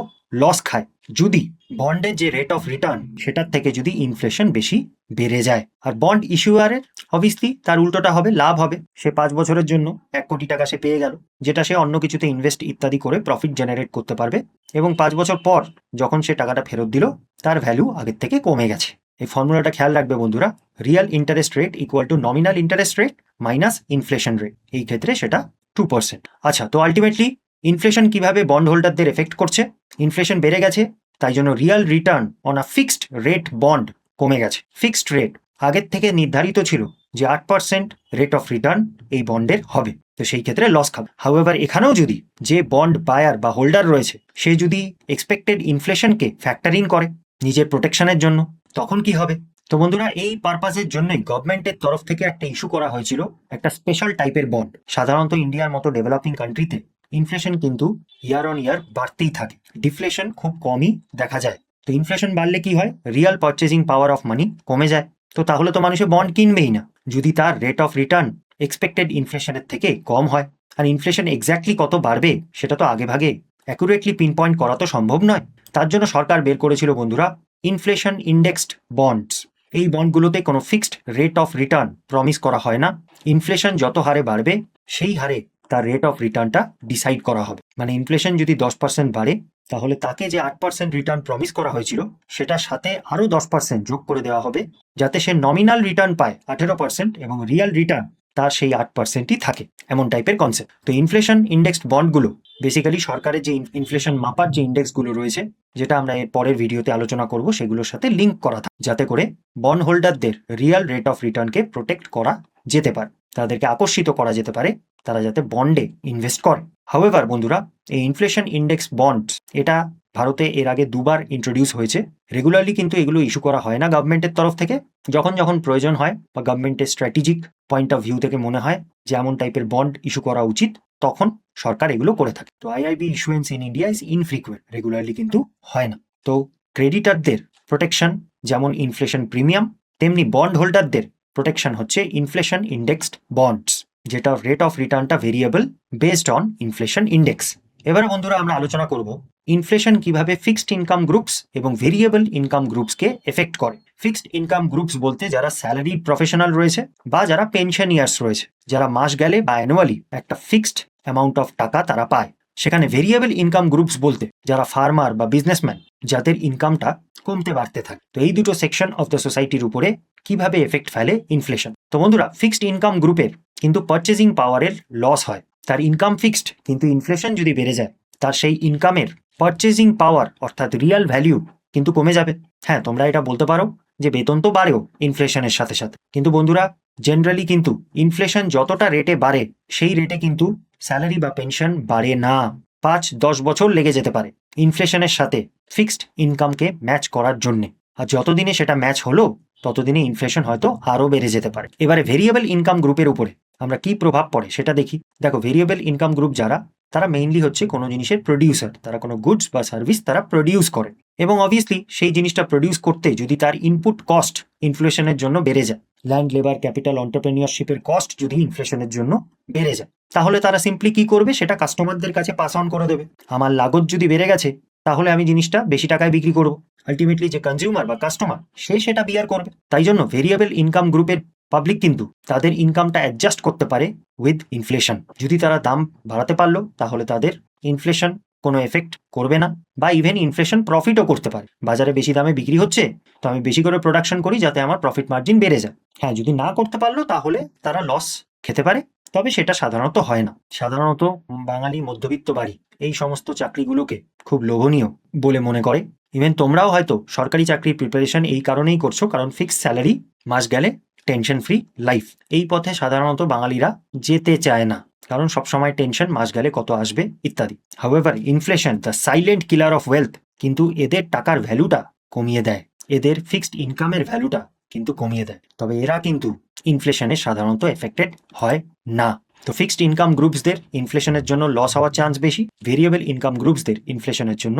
লস খায় যদি বন্ডের যে রেট অফ রিটার্ন সেটার থেকে যদি ইনফ্লেশন বেশি বেড়ে যায়। আর বন্ড ইস্যুয়ারের অবভিয়াসলি তার উল্টোটা হবে, লাভ হবে। সে 5 বছরের জন্য 1 কোটি টাকা সে পেয়ে গেল, যেটা সে অন্য কিছুতে ইনভেস্ট ইত্যাদি করে প্রফিট জেনারেট করতে পারবে, এবং 5 বছর পর যখন সে টাকাটা ফেরত দিল, তার ভ্যালু আগের থেকে কমে গেছে। এই ফর্মুলাটা খেয়াল রাখবে বন্ধুরা, Real interest rate equal to nominal interest rate minus inflation rate, এই ক্ষেত্রে সেটা 2%। আচ্ছা, তো আলটিমেটলি ইনফ্লেশন কিভাবে বন্ড হোল্ডারদের এফেক্ট করছে? ইনফ্লেশন বেড়ে গেছে, তাই জন্য Real return on a fixed rate bond কমে গেছে। ফিক্সড রেট আগের থেকে নির্ধারিত ছিল যে 8% রেট অফ রিটার্ন এই বন্ডের হবে, তো সেই ক্ষেত্রে লস খাবে। হাউএভার এখানেও যদি যে বন্ড বায়ার বা হোল্ডার রয়েছে সে যদি এক্সপেক্টেড ইনফ্লেশনকে ফ্যাক্টর ইন করে নিজের প্রোটেকশনের জন্য, তখন কি হবে? তো বন্ধুরা, এই পারপাসের জন্যই গভর্নমেন্টের তরফ থেকে একটা ইস্যু করা হয়েছিল একটা স্পেশাল টাইপের বন্ড। সাধারণত ইন্ডিয়ার মতো ডেভেলপিং কান্ট্রিতে ইনফ্লেশন কিন্তু ইয়ার অন ইয়ার বাড়তেই থাকে, ডিফ্লেশন খুব কমই দেখা যায়। তো ইনফ্লেশন বাড়লে কি হয়, Real purchasing power of money কমে যায়। তো তাহলে তো মানুষে বন্ড কিনবেই না যদি তার রেট অফ রিটার্ন এক্সপেক্টেড ইনফ্লেশনের থেকে কম হয়। আর ইনফ্লেশন এক্স্যাক্টলি কত বাড়বে সেটা তো আগে ভাগে অ্যাকুরেটলি পিন পয়েন্ট করা তো সম্ভব নয়। তার জন্য সরকার বের করেছিল বন্ধুরা ইনফ্লেশন ইন্ডেক্সড বন্ডস। এই বন্ডগুলোতে কোনো fixed rate of return promise করা হয় না, ইনফ্লেশন যত হারে বাড়বে সেই হারে তার রেট অফ রিটার্নটা ডিসাইড করা হবে। মানে ইনফ্লেশন যদি 10% বাড়ে, তাহলে তাকে যে 8% রিটার্ন প্রমিস করা হয়েছিল সেটার সাথে আরও 10% যোগ করে দেওয়া হবে, যাতে সে নমিনাল রিটার্ন পায় 18% এবং রিয়াল রিটার্ন তার সেই 8%ই থাকে, এমন টাইপের কনসেপ্ট। তো ইনফ্লেশন ইন্ডেক্সড বন্ডগুলো বেসিক্যালি সরকারের যে ইনফ্লেশন মাপার যে ইন্ডেক্সগুলো রয়েছে, যেটা আমরা এর পরের ভিডিওতে আলোচনা করব, সেগুলোর সাথে লিঙ্ক করা থাকে, যাতে করে বন্ড হোল্ডারদের রিয়াল রেট অফ রিটার্নকে প্রোটেক্ট করা যেতে পারে, তাদেরকে আকর্ষিত করা যেতে পারে তারা যাতে বন্ডে ইনভেস্ট করে। হাউএভার বন্ধুরা, এই ইনফ্লেশন ইন্ডেক্স বন্ডস এটা ভারতে এর আগে দুবার ইন্ট্রোডিউস হয়েছে। রেগুলারলি কিন্তু এগুলো ইস্যু করা হয় না গভর্নমেন্টের তরফ থেকে। যখন যখন প্রয়োজন হয় বা গভর্নমেন্টের স্ট্র্যাটেজিক পয়েন্ট অফ ভিউ থেকে মনে হয় যে এমন টাইপের বন্ড ইস্যু করা উচিত, তখন সরকার এগুলো করে থাকে। তো IIB issuance in India is infrequent, regularly কিন্তু হয় না। তো ক্রেডিটারদের প্রোটেকশন যেমন ইনফ্লেশন প্রিমিয়াম, তেমনি বন্ড হোল্ডারদের প্রোটেকশন হচ্ছে ইনফ্লেশন ইন্ডেক্সড বন্ডস, যেটা রেট অফ রিটার্নটা variable based on inflation index. এবারে বন্ধুরা আমরা আলোচনা করব ইনফ্লেশন কিভাবে ফিক্সড ইনকাম গ্রুপস এবং ভেরিয়েবল ইনকাম গ্রুপসকে এফেক্ট করে। ফিক্সড ইনকাম গ্রুপস বলতে যারা স্যালারি প্রফেশনাল রয়েছে বা যারা পেনশনিয়ার্স রয়েছে, যারা মাস গেলে বা অ্যানুয়ালি একটা ফিক্সড অ্যামাউন্ট অফ টাকা তারা পায়। সেখানে ভেরিয়েবল ইনকাম গ্রুপস বলতে যারা ফার্মার বা বিজনেসম্যান, যাদের ইনকামটা কমতে বাড়তে থাকে। তো এই দুটো সেকশন অফ দ্য সোসাইটির উপরে কিভাবে এফেক্ট ফেলে ইনফ্লেশন। তো বন্ধুরা, ফিক্সড ইনকাম গ্রুপের কিন্তু পারচেজিং পাওয়ারের লস হয়। তার ইনকাম ফিক্সড, কিন্তু ইনফ্লেশন যদি বেড়ে যায় তার সেই ইনকামের পারচেজিং পাওয়ার অর্থাৎ রিয়াল ভ্যালিউ কিন্তু কমে যাবে। হ্যাঁ, তোমরা এটা বলতে পারো যে বেতন তো বাড়েও ইনফ্লেশনের সাথে সাথে, কিন্তু বন্ধুরা জেনারেলি কিন্তু ইনফ্লেশন যতটা রেটে বাড়ে সেই রেটে কিন্তু স্যালারি বা পেনশন বাড়ে না। 5-10 বছর লেগে যেতে পারে ইনফ্লেশনের সাথে ফিক্সড ইনকামকে ম্যাচ করার জন্যে। আর যতদিনে সেটা ম্যাচ হলো ততদিনে ইনফ্লেশন হয়তো আরও বেড়ে যেতে পারে। এবারে ভেরিয়েবল ইনকাম গ্রুপের উপরে আমরা কি প্রভাব পড়ে সেটা দেখি। দেখো, ভেরিয়েবল ইনকাম গ্রুপ যারা, তারা মেইনলি হচ্ছে কোনো জিনিসের প্রডিউসার। তারা কোনো গুডস বা সার্ভিস তারা প্রডিউস করে, এবং অবভিয়াসলি সেই জিনিসটা প্রডিউস করতে যদি তার ইনপুট কস্ট ইনফ্লেশনের জন্য বেড়ে যায়, ল্যান্ড, লেবার, ক্যাপিটাল, অন্টারপ্রেনিয়রশিপের কস্ট যদি ইনফ্লেশনের জন্য বেড়ে যায়, তাহলে তারা সিম্পলি কি করবে, সেটা কাস্টমারদের কাছে পাস অন করে দেবে। আমার লাগত যদি বেড়ে গেছে তাহলে আমি জিনিসটা বেশি টাকায় বিক্রি করব। আলটিমেটলি যে কনজিউমার বা কাস্টমার, সে সেটা বিয়ার করবে। তাই জন্য ভেরিয়েবল ইনকাম গ্রুপের পাবলিক কিন্তু তাদের ইনকামটা অ্যাডজাস্ট করতে পারে উইথ ইনফ্লেশন। যদি তারা দাম বাড়াতে পারলো তাহলে তাদের ইনফ্লেশন কোনো এফেক্ট করবে না, বা ইভেন ইনফ্লেশন প্রফিটও করতে পারে। বাজারে বেশি দামে বিক্রি হচ্ছে, তো আমি বেশি করে প্রোডাকশন করি যাতে আমার প্রফিট মার্জিন বেড়ে যায়। হ্যাঁ, যদি না করতে পারলো তাহলে তারা লস খেতে পারে, তবে সেটা সাধারণত হয় না। সাধারণত বাঙালি মধ্যবিত্ত বাড়ি এই সমস্ত চাকরিগুলোকে খুব লোভনীয় বলে মনে করে। ইভেন তোমরাও হয়তো সরকারি চাকরির প্রিপারেশন এই কারণেই করছো, কারণ ফিক্সড স্যালারি, মাস গেলে টেনশন ফ্রি লাইফ, এই পথে সাধারণত বাঙালিরা যেতে চায় না, কারণ সবসময় টেনশন মাস গেলে কত আসবে ইত্যাদি। However inflation, the silent killer of wealth, কিন্তু এদের টাকার ভ্যালুটা কমিয়ে দেয়, এদের ফিক্সড ইনকামের ভ্যালুটা কিন্তু কমিয়ে দেয়। তবে এরা কিন্তু ইনফ্লেশনে সাধারণত এফেক্টেড হয় না। তো ফিক্সড ইনকাম গ্রুপসদের ইনফ্লেশনের জন্য লস হওয়ার চান্স বেশি, ভেরিয়েবল ইনকাম গ্রুপসদের ইনফ্লেশনের জন্য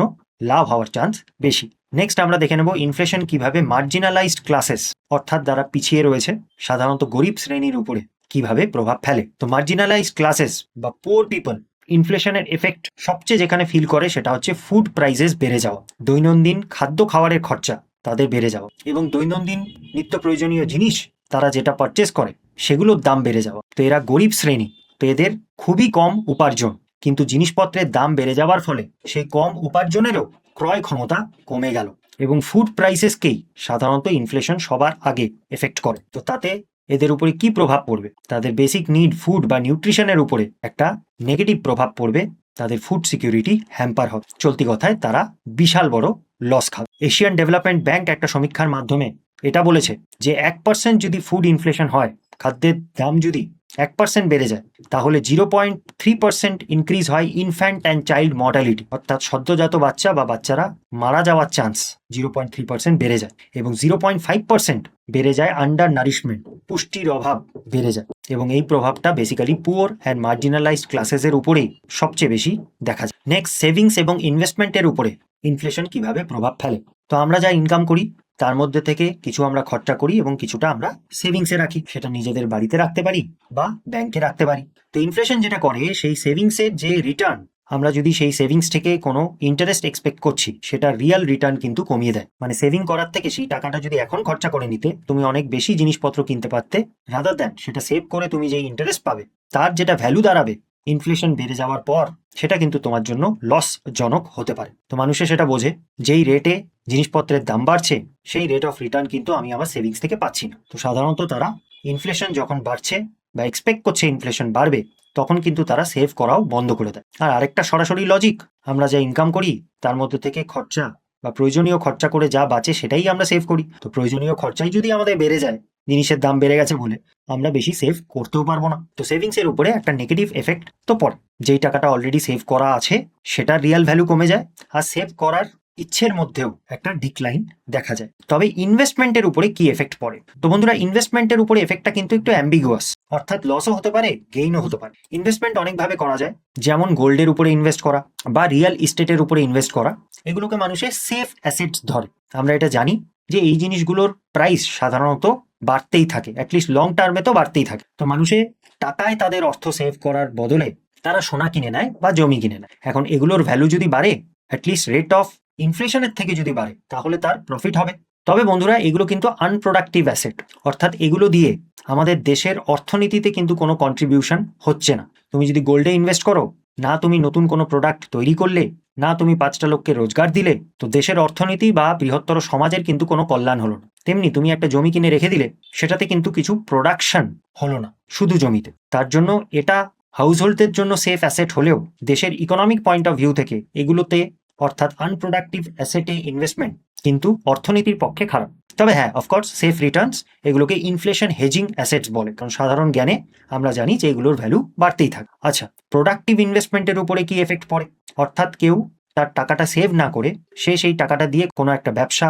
লাভ হওয়ার চান্স বেশি। নেক্সট আমরা দেখে নেব ইনফ্লেশন কিভাবে মার্জিনালাইজড ক্লাসেস, অর্থাৎ যারা পিছিয়ে রয়েছে, সাধারণত গরিব শ্রেণীর উপরে কিভাবে প্রভাব ফেলে। তো মার্জিনালাইজড ক্লাসেস বা পুয়ার পিপল ইনফ্লেশনের এফেক্ট সবচেয়ে যেখানে ফিল করে সেটা হচ্ছে ফুড প্রাইসেস বেড়ে যাওয়া, দৈনন্দিন খাদ্য খাবারের খরচা তাদের বেড়ে যাওয়া, এবং দৈনন্দিন নিত্য প্রয়োজনীয় জিনিস তারা যেটা পারচেস করে সেগুলোর দাম বেড়ে যাওয়া। তো এরা গরিব শ্রেণী, তো এদের খুবই কম উপার্জন, কিন্তু জিনিসপত্রের দাম বেড়ে যাওয়ার ফলে সেই কম উপার্জনেরও ক্রয় ক্ষমতা কমে গেল, এবং ফুড প্রাইসেসকেই সাধারণত ইনফ্লেশন সবার আগে এফেক্ট করে। তো তাতে এদের উপরে কি প্রভাব পড়বে, তাদের বেসিক নিড ফুড বা নিউট্রিশনের উপরে একটা নেগেটিভ প্রভাব পড়বে, তাদের ফুড সিকিউরিটি হ্যাম্পার হবে, চলতি কথায় তারা বিশাল বড় লস খাবে। এশিয়ান ডেভেলপমেন্ট ব্যাংক একটা সমীক্ষার মাধ্যমে এটা বলেছে যে 1% যদি ফুড ইনফ্লেশন হয়, খাদ্যের দাম যদি 1% বেড়ে যায়, তাহলে 0.3% ইনক্রিজ হয় ইনফ্যান্ট অ্যান্ড চাইল্ড মর্টালিটি, অর্থাৎ সদ্যজাত বাচ্চা বা বাচ্চারা মারা যাওয়ার চান্স 0.3% বেড়ে যায়, এবং 0.5% বেড়ে যায় আন্ডার নারিশমেন্ট, পুষ্টির অভাব বেড়ে যায়। এবং এই প্রভাবটা বেসিক্যালি পুয়ার অ্যান্ড মার্জিনালাইজড ক্লাসেসের উপরেই সবচেয়ে বেশি দেখা যায়। নেক্সট, সেভিংস এবং ইনভেস্টমেন্টের উপরে ইনফ্লেশন কিভাবে প্রভাব ফেলে। তো আমরা যা ইনকাম করি তার মধ্যে থেকে কিছু আমরা খরচা করি এবং কিছুটা আমরা সেভিংসে রাখি, সেটা নিজেদের বাড়িতে রাখতে পারি বা ব্যাংকে রাখতে পারি। তো ইনফ্লেশন যেটা করে, সেই সেভিংসের যে রিটার্ন, আমরা যদি সেই সেভিংস থেকে কোনো ইন্টারেস্ট এক্সপেক্ট করছি, সেটা রিয়াল রিটার্ন কিন্তু কমিয়ে দেয়। মানে সেভিং করার থেকে সেই টাকাটা যদি এখন খরচা করে নিতে, তুমি অনেক বেশি জিনিসপত্র কিনতে পারতে, রাদার দ্যান সেটা সেভ করে তুমি যে ইন্টারেস্ট পাবে তার যেটা ভ্যালু দাঁড়াবে ইনফ্লেশন বেড়ে যাওয়ার পর, সেটা কিন্তু তোমার জন্য লসজনক হতে পারে। তো মানুষে সেটা বোঝে, যেই রেটে জিনিসপত্রের দাম বাড়ছে সেই রেট অফ রিটার্ন কিন্তু আমি আমার সেভিংস থেকে পাচ্ছি না। তো সাধারণত তারা ইনফ্লেশন যখন বাড়ছে বা এক্সপেক্ট করছে ইনফ্লেশন বাড়বে, তখন কিন্তু তারা সেভ করাও বন্ধ করে দেয়। আর আরেকটা সরাসরি লজিক, আমরা যা ইনকাম করি তার মধ্যে থেকে খরচা বা প্রয়োজনীয় খরচা করে যা বাঁচে সেটাই আমরা সেভ করি। তো প্রয়োজনীয় খরচাই যদি আমাদের বেড়ে যায় জিনিসের দাম বেড়ে গেছে বলে আমরা বেশি সেভ করতেও পারবো না। তো সেভিংসের উপরে একটা নেগেটিভ এফেক্ট তো পড়ে। যেই টাকাটা অলরেডি সেভ করা আছে সেটা রিয়েল ভ্যালু কমে যায়, আর সেভ করার ইচ্ছের মধ্যেও একটা ডিক্লাইন দেখা যায়। তবে ইনভেস্টমেন্টের উপরে কি এফেক্ট পড়ে? তো বন্ধুরা, ইনভেস্টমেন্টের উপরে এফেক্টটা কিন্তু একটু অ্যাম্বিগুয়াস, অর্থাৎ লসও হতে পারে, গেইনও হতে পারে। ইনভেস্টমেন্ট অনেকভাবে করা যায়, যেমন গোল্ডের উপরে ইনভেস্ট করা বা রিয়েল ইস্টেটের উপরে ইনভেস্ট করা। এগুলোকে মানুষের সেফ অ্যাসেটস ধরে। আমরা এটা জানি যে এই জিনিসগুলোর প্রাইস সাধারণত বাড়তেই থাকে, অ্যাটলিস্ট লং টার্মে তো বাড়তেই থাকে। তো মানুষে টাকায় তাদের অর্থ সেভ করার বদলে তারা সোনা কিনে নেয় বা জমি কিনে নেয়। এখন এগুলোর ভ্যালু যদি বাড়ে, অ্যাটলিস্ট রেট অফ ইনফ্লেশনের থেকে যদি বাড়ে, তাহলে তার প্রফিট হবে। তবে বন্ধুরা, এগুলো কিন্তু আনপ্রোডাক্টিভ অ্যাসেট, অর্থাৎ এগুলো দিয়ে আমাদের দেশের অর্থনীতিতে কিন্তু কোনো কন্ট্রিবিউশন হচ্ছে না। তুমি যদি গোল্ডে ইনভেস্ট করো, না তুমি নতুন কোনো প্রোডাক্ট তৈরি করলে, না তুমি 5টা লোককে রোজগার দিলে, তো দেশের অর্থনীতি বা বৃহত্তর সমাজের কিন্তু কোনো কল্যাণ হলো না। তেমনি তুমি একটা জমি কিনে রেখে দিলে, সেটাতে কিন্তু কিছু প্রোডাকশন হলো না শুধু জমিতে। তার জন্য এটা হাউসহোল্ডের জন্য সেফ অ্যাসেট হলেও দেশের ইকোনমিক পয়েন্ট অফ ভিউ থেকে এগুলোতে, অর্থাৎ আনপ্রোডাক্টিভ অ্যাসেটে ইনভেস্টমেন্ট কিন্তু অর্থনীতির পক্ষে খারাপ। তবে হ্যাঁ, অফকোর্স সেফ রিটার্নস, এগুলোকে ইনফ্লেশন হেজিং অ্যাসেটস বলে, কারণ সাধারণ জ্ঞানে আমরা জানি যে এগুলোর ভ্যালু বাড়তেই থাকে। আচ্ছা, প্রোডাক্টিভ ইনভেস্টমেন্টের উপরে কি এফেক্ট পড়ে? অর্থাৎ কেউ তার টাকাটা সেভ না করে সে সেই টাকাটা দিয়ে কোনো একটা ব্যবসা,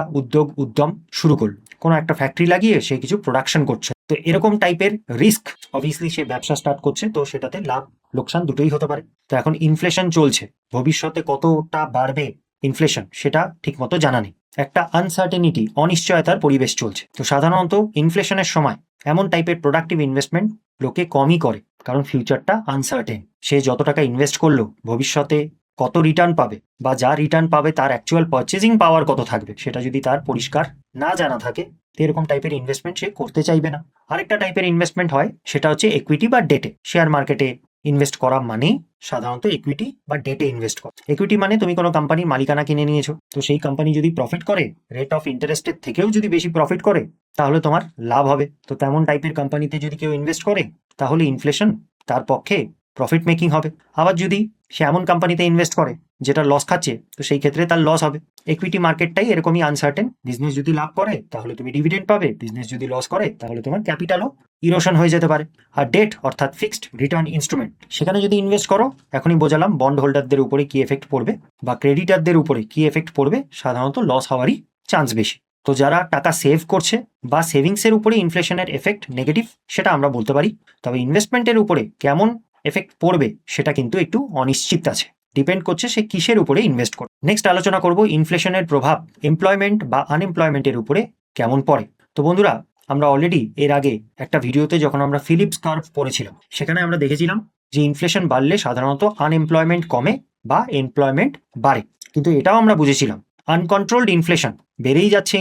উদ্যম শুরু করলো, কোনো একটা ফ্যাক্টরি লাগিয়ে সে কিছু প্রোডাকশন করছে। তো এরকম টাইপের রিস্ক, অবভিয়াসলি সে ব্যবসা স্টার্ট করছে, তো সেটাতে লাভ লোকসান দুটোই হতে পারে। তো এখন ইনফ্লেশন চলছে, ভবিষ্যতে কতটা বাড়বে ইনফ্লেশন সেটা ঠিকমতো জানা নেই। একটা আনসার্টেনিটি, অনিশ্চয়তার পরিবেশ চলছে। তো সাধারণত ইনফ্লেশনের সময় এমন টাইপের প্রোডাক্টিভ ইনভেস্টমেন্ট লোকে কমই করে, কারণ ফিউচারটা আনসার্টেন। সে যত টাকা ইনভেস্ট করলো, ভবিষ্যতে কত রিটার্ন পাবে, বা যা রিটার্ন পাবে তার অ্যাকচুয়াল পারচেজিং পাওয়ার কত থাকবে, সেটা যদি তার পরিষ্কার না জানা থাকে, তো এরকম টাইপের ইনভেস্টমেন্ট সে করতে চাইবে না। আরেকটা টাইপের ইনভেস্টমেন্ট হয়, সেটা হচ্ছে ইকুইটি বা ডেটে। শেয়ার মার্কেটে ইনভেস্ট করা মানেই সাধারণত ইকুইটি বা ডেটে ইনভেস্ট করা। ইকুইটি মানে তুমি কোনো কোম্পানির মালিকানা কিনে নিয়েছো, তো সেই কোম্পানি যদি প্রফিট করে, রেট অফ ইন্টারেস্টের থেকেও যদি বেশি প্রফিট করে, তাহলে তোমার লাভ হবে। তো তেমন টাইপের কোম্পানিতে যদি কেউ ইনভেস্ট করে, তাহলে ইনফ্লেশন তার পক্ষে প্রফিট মেকিং হবে। আবার যদি সে এমন কোম্পানিতে ইনভেস্ট করে যেটা লস খাচ্ছে, তো সেই ক্ষেত্রে তার লস হবে। ইকুইটি মার্কেটটাই এরকমই আনসার্টেন। বিজনেস যদি লাভ করে তাহলে তুমি ডিভিডেন্ড পাবে, বিজনেস যদি লস করে তাহলে তোমার ক্যাপিটালও ইরোশন হয়ে যেতে পারে। আর ডেট অর্থাৎ ফিক্সড রিটার্ন ইনস্ট্রুমেন্ট, সেখানে যদি ইনভেস্ট করো, এখনই বোঝালাম বন্ড হোল্ডারদের উপরে কি এফেক্ট পড়বে বা ক্রেডিটারদের উপরে কি এফেক্ট পড়বে, সাধারণত লস হওয়ারই চান্স বেশি। তো যারা টাকা সেভ করছে বা সেভিংসের উপরে ইনফ্লেশনের এফেক্ট নেগেটিভ, সেটা আমরা বলতে পারি। তবে ইনভেস্টমেন্টের উপরে কেমন এফেক্ট পড়বে সেটা কিন্তু একটু অনিশ্চিত আছে, ডিপেন্ড করছে সে কিসের উপরে ইনভেস্ট করে। নেক্সট আলোচনা করব ইনফ্লেশনের প্রভাব এমপ্লয়মেন্ট বা আনএমপ্লয়মেন্টের উপরে কেমন পড়ে। তো বন্ধুরা, আমরা অলরেডি এর আগে একটা ভিডিওতে যখন আমরা ফিলিপস কার্ভ পড়েছিলাম, সেখানে আমরা দেখেছিলাম যে ইনফ্লেশন বাড়লে সাধারণত আনএমপ্লয়মেন্ট কমে বা এমপ্লয়মেন্ট বাড়ে। কিন্তু এটাও আমরা বুঝেছিলাম আনকন্ট্রোলড ইনফ্লেশন, বেড়েই যাচ্ছে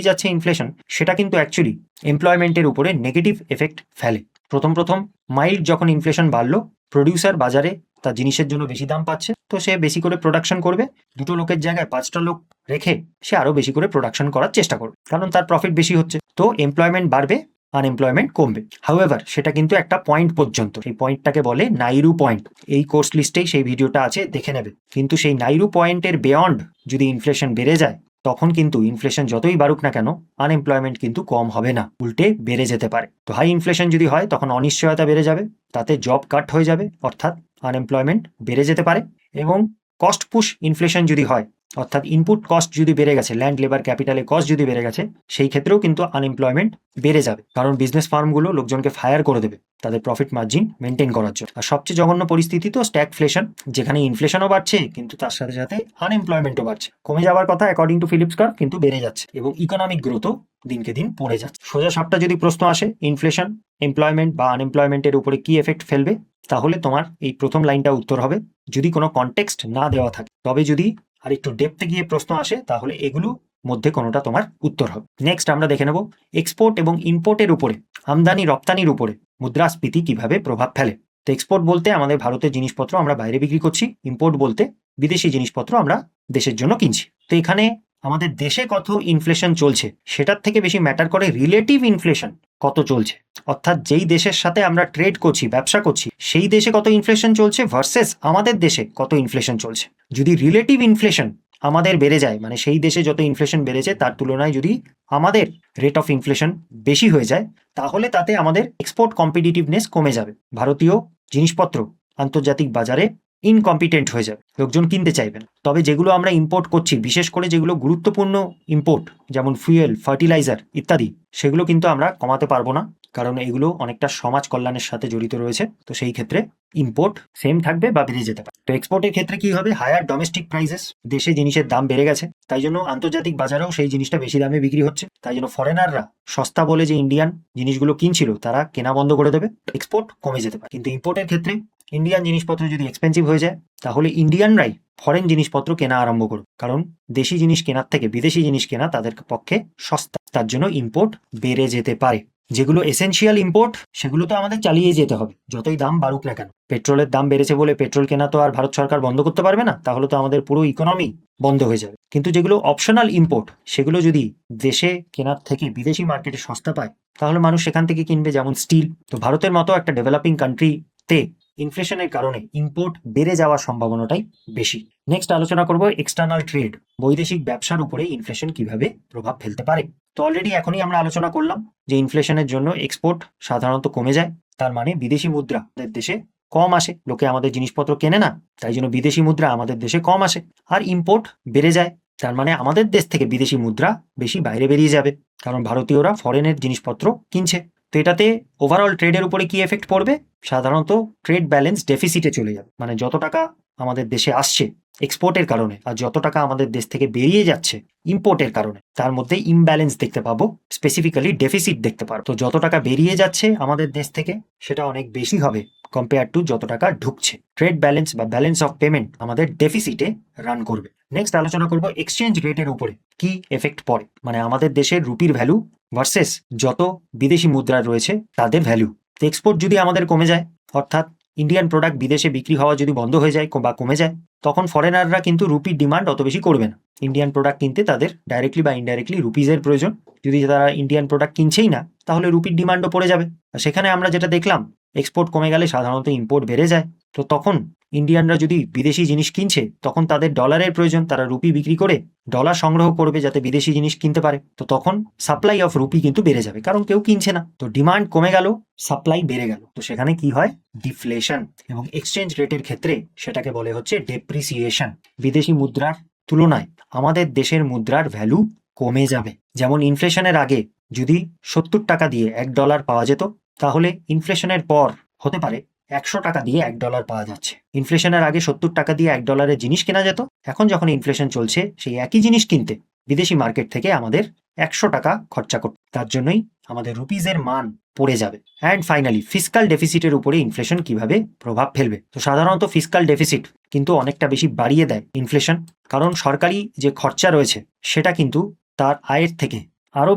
ইনফ্লেশন, সেটা কিন্তু অ্যাকচুয়ালি এমপ্লয়মেন্টের উপরে নেগেটিভ এফেক্ট ফেলে। প্রথম মাইল্ড যখন ইনফ্লেশন বাড়লো, প্রডিউসার বাজারে তার জিনিসের জন্য বেশি দাম পাচ্ছে, তো সে বেশি করে প্রোডাকশন করবে। 2টো লোকের জায়গায় 5টা লোক রেখে সে আরো বেশি করে প্রোডাকশন করার চেষ্টা করবে, কারণ তার প্রফিট বেশি হচ্ছে। তো এমপ্লয়মেন্ট বাড়বে, আনএমপ্লয়মেন্ট কমবে। হাউএভার সেটা কিন্তু একটা পয়েন্ট পর্যন্ত, এই পয়েন্টটাকে বলে নাইরু পয়েন্ট। এই কোর্স লিস্টেই সেই ভিডিওটা আছে, দেখে নেবে। কিন্তু সেই নাইরু পয়েন্টের বিয়ন্ড যদি ইনফ্লেশন বেড়ে যায়, তখন কিন্তু ইনফ্লেশন যতই বাড়ুক না কেন, আনএমপ্লয়মেন্ট কিন্তু কম হবে না, উল্টে বেড়ে যেতে পারে। তো হাই ইনফ্লেশন যদি হয়, তখন অনিশ্চয়তা বেড়ে যাবে, তাতে জব কাট হয়ে যাবে, অর্থাৎ আনএমপ্লয়মেন্ট বেড়ে যেতে পারে। এবং কস্ট পুশ ইনফ্লেশন যদি হয়, অর্থাৎ ইনপুট কস্ট যদি বেড়ে গেছে, ল্যান্ড, লেবার, ক্যাপিটালের কস্ট যদি বেড়ে গেছে, সেই ক্ষেত্রেও কিন্তু আনএমপ্লয়মেন্ট বেড়ে যাবে, কারণ বিজনেস ফার্মগুলো লোকজনকে ফায়ার করে দেবে তাদের প্রফিট মার্জিন মেনটেন করার জন্য। আর সবচেয়ে জঘন্য পরিস্থিতি তো স্ট্যাগফ্লেশন, যেখানে ইনফ্লেশনও বাড়ছে কিন্তু তার সাথে সাথে আনএমপ্লয়মেন্টও বাড়ছে। কমে যাওয়ার কথা অ্যাকর্ডিং টু ফিলিপস কার্ভ, কিন্তু বেড়ে যাচ্ছে, এবং ইকোনমিক গ্রোথও দিনকে দিন পড়ে যাচ্ছে। সোজা সাপটা যদি প্রশ্ন আসে, ইনফ্লেশন এমপ্লয়মেন্ট বা আনএমপ্লয়মেন্টের উপরে কি এফেক্ট ফেলবে, তাহলে তোমার এই প্রথম লাইনটা উত্তর হবে, যদি কোনো কনটেক্সট না দেওয়া থাকে। তবে যদি আর একটু ডেপথে গিয়ে প্রশ্ন আসে, তাহলে এগুলো মধ্যে কোনোটা তোমার উত্তর হবে। নেক্সট আমরা দেখে নেব এক্সপোর্ট এবং ইম্পোর্টের উপরে, আমদানি রপ্তানির উপরে মুদ্রাস্ফীতি কিভাবে প্রভাব ফেলে। তো এক্সপোর্ট বলতে আমাদের ভারতের জিনিসপত্র আমরা বাইরে বিক্রি করছি, ইম্পোর্ট বলতে বিদেশি জিনিসপত্র আমরা দেশের জন্য কিনছি। তো এখানে আমাদের দেশে কত ইনফ্লেশন চলছে, সেটার থেকে বেশি ম্যাটার করে রিলেটিভ ইনফ্লেশন কত চলছে। অর্থাৎ যেই দেশের সাথে আমরা ট্রেড করছি, ব্যবসা করছি, সেই দেশে কত ইনফ্লেশন চলছে ভার্সেস আমাদের দেশে কত ইনফ্লেশন চলছে। যদি রিলেটিভ ইনফ্লেশন আমাদের বেড়ে যায়, মানে সেই দেশে যত ইনফ্লেশন বেড়েছে তার তুলনায় যদি আমাদের রেট অফ ইনফ্লেশন বেশি হয়ে যায়, তাহলে তাতে আমাদের এক্সপোর্ট কম্পিটিটিভনেস কমে যাবে। ভারতীয় জিনিসপত্র আন্তর্জাতিক বাজারে ইনকম্পিটেন্ট হয়ে যাবে, লোকজন কিনতে চাইবেন। তবে যেগুলো আমরা ইম্পোর্ট করছি, বিশেষ করে যেগুলো গুরুত্বপূর্ণ ইম্পোর্ট, যেমন ফুয়েল, ফার্টিলাইজার ইত্যাদি, সেগুলো কিন্তু আমরা কমাতে পারবো না, কারণ এগুলো অনেকটা সমাজ কল্যাণের সাথে জড়িত রয়েছে। তো সেই ক্ষেত্রে ইম্পোর্ট সেম থাকবে বা বেড়ে যেতে পারে। তো এক্সপোর্টের ক্ষেত্রে কি হবে, হায়ার ডোমেস্টিক প্রাইসেস, দেশে জিনিসের দাম বেড়ে গেছে, তাই জন্য আন্তর্জাতিক বাজারেও সেই জিনিসটা বেশি দামে বিক্রি হচ্ছে। তাই জন্য ফরেনাররা সস্তা বলে যে ইন্ডিয়ান জিনিসগুলো কিনছিল তারা কেনা বন্ধ করে দেবে, এক্সপোর্ট কমে যেতে পারে। কিন্তু ইম্পোর্টের ক্ষেত্রে ইন্ডিয়ান জিনিসপত্র যদি এক্সপেন্সিভ হয়ে যায়, তাহলে ইন্ডিয়ানরাই ফরেন জিনিসপত্র কেনা আরম্ভ করবে, কারণ দেশি জিনিস কেনার থেকে বিদেশি জিনিস কেনা তাদের পক্ষে সস্তা। তার জন্য ইম্পোর্ট বেড়ে যেতে পারে। যেগুলো এসেনশিয়াল ইম্পোর্ট, সেগুলো তো আমাদের চালিয়ে যেতে হবে, যতই দাম বাড়ুক না কেন। পেট্রোলের দাম বেড়েছে বলে পেট্রোল কেনা তো আর ভারত সরকার বন্ধ করতে পারবে না, তাহলে তো আমাদের পুরো ইকোনমি বন্ধ হয়ে যাবে। কিন্তু যেগুলো অপশনাল ইম্পোর্ট, সেগুলো যদি দেশে কেনার থেকে বিদেশি মার্কেটে সস্তা পায়, তাহলে মানুষ সেখান থেকে কিনবে, যেমন স্টিল। তো ভারতের মতো একটা ডেভেলপিং কান্ট্রিতে ইনফ্লেশনের কারণে ইম্পোর্ট বেড়ে যাওয়ার সম্ভাবনাটাই বেশি। নেক্সট আলোচনা করব এক্সটার্নাল ট্রেড, বৈদেশিক ব্যবসার উপরে ইনফ্লেশন কিভাবে প্রভাব ফেলতে পারে। তো অলরেডি এখনই আমরা আলোচনা করলাম যে ইনফ্লেশনের জন্য এক্সপোর্ট সাধারণত কমে যায়, তার মানে বিদেশি মুদ্রা আমাদের দেশে কম আসে, লোকে আমাদের জিনিসপত্র কেনে না, তাই জন্য বিদেশি মুদ্রা আমাদের দেশে কম আসে। আর ইম্পোর্ট বেড়ে যায়, তার মানে আমাদের দেশ থেকে বিদেশি মুদ্রা বেশি বাইরে বেরিয়ে যাবে, কারণ ভারতীয়রা ফরেনের জিনিসপত্র কিনছে। তো এটাতে ওভারঅল ট্রেডের উপরে কি এফেক্ট পড়বে, সাধারণত ট্রেড ব্যালেন্স ডেফিসিটে চলে যাবে। মানে যত টাকা আমাদের দেশে আসছে এক্সপোর্টের কারণে আর যত টাকা আমাদের দেশ থেকে বেরিয়ে যাচ্ছে ইম্পোর্টের কারণে, তার মধ্যে ইমব্যালেন্স দেখতে পাবো, স্পেসিফিক্যালি ডেফিসিট দেখতে পারবো। তো যত টাকা বেরিয়ে যাচ্ছে আমাদের দেশ থেকে সেটা অনেক বেশি হবে কম্পেয়ার টু যত টাকা ঢুকছে। ট্রেড ব্যালেন্স বা ব্যালেন্স অফ পেমেন্ট আমাদের ডেফিসিটে রান করবে। নেক্সট আলোচনা করব এক্সচেঞ্জ রেটের উপরে কি এফেক্ট পড়ে, মানে আমাদের দেশের রুপির ভ্যালু ভার্সেস যত বিদেশি মুদ্রা রয়েছে তাদের ভ্যালু। তো এক্সপোর্ট যদি আমাদের কমে যায়, অর্থাৎ ইন্ডিয়ান প্রোডাক্ট বিদেশে বিক্রি হওয়া যদি বন্ধ হয়ে যায় বা কমে যায়, তখন ফরেনাররা কিন্তু রুপির ডিমান্ড অত বেশি করবে না। ইন্ডিয়ান প্রোডাক্ট কিনতে তাদের ডাইরেক্টলি বা ইনডাইরেক্টলি রুপিজের প্রয়োজন। যদি তারা ইন্ডিয়ান প্রোডাক্ট কিনছেই না, তাহলে রুপির ডিমান্ডও পড়ে যাবে। আর সেখানে আমরা যেটা দেখলাম, এক্সপোর্ট কমে গেলে সাধারণত ইম্পোর্ট বেড়ে যায়। তো তখন ইন্ডিয়ানরা যদি বিদেশি জিনিস কিনছে, তখন তাদের ডলারের প্রয়োজন, তারা রুপি বিক্রি করে ডলার সংগ্রহ করবে যাতে বিদেশি জিনিস কিনতে পারে। তো তখন সাপ্লাই অফ রুপি কিন্তু বেড়ে যাবে, কারণ কেউ কিনছে না। তো ডিমান্ড কমে গেল, সাপ্লাই বেড়ে গেল, তো সেখানে কি হয়, ডিফ্লেশন। এবং এক্সচেঞ্জ রেটের ক্ষেত্রে সেটাকে বলে হচ্ছে ডেপ্রিসিয়েশন। বিদেশি মুদ্রার তুলনায় আমাদের দেশের মুদ্রার ভ্যালু কমে যাবে। যেমন ইনফ্লেশনের আগে যদি 70 টাকা দিয়ে $1 পাওয়া যেত, তাহলে ইনফ্লেশনের পর হতে পারে 100 টাকা দিয়ে $1 পাওয়া যাচ্ছে। ইনফ্লেশনের আগে 70 টাকা দিয়ে $1 জিনিস কেনা যেত, এখন যখন ইনফ্লেশন চলছে সেই একই জিনিস কিনতে বিদেশি মার্কেট থেকে আমাদের 100 টাকা খরচা করতে, তার জন্যই আমাদের রুপিজের মান পড়ে যাবে। অ্যান্ড ফাইনালি ফিসকাল ডেফিসিটের উপরে ইনফ্লেশন কিভাবে প্রভাব ফেলবে। তো সাধারণত ফিসকাল ডেফিসিট কিন্তু অনেকটা বেশি বাড়িয়ে দেয় ইনফ্লেশন, কারণ সরকারি যে খরচা রয়েছে সেটা কিন্তু তার আয়ের থেকে আরও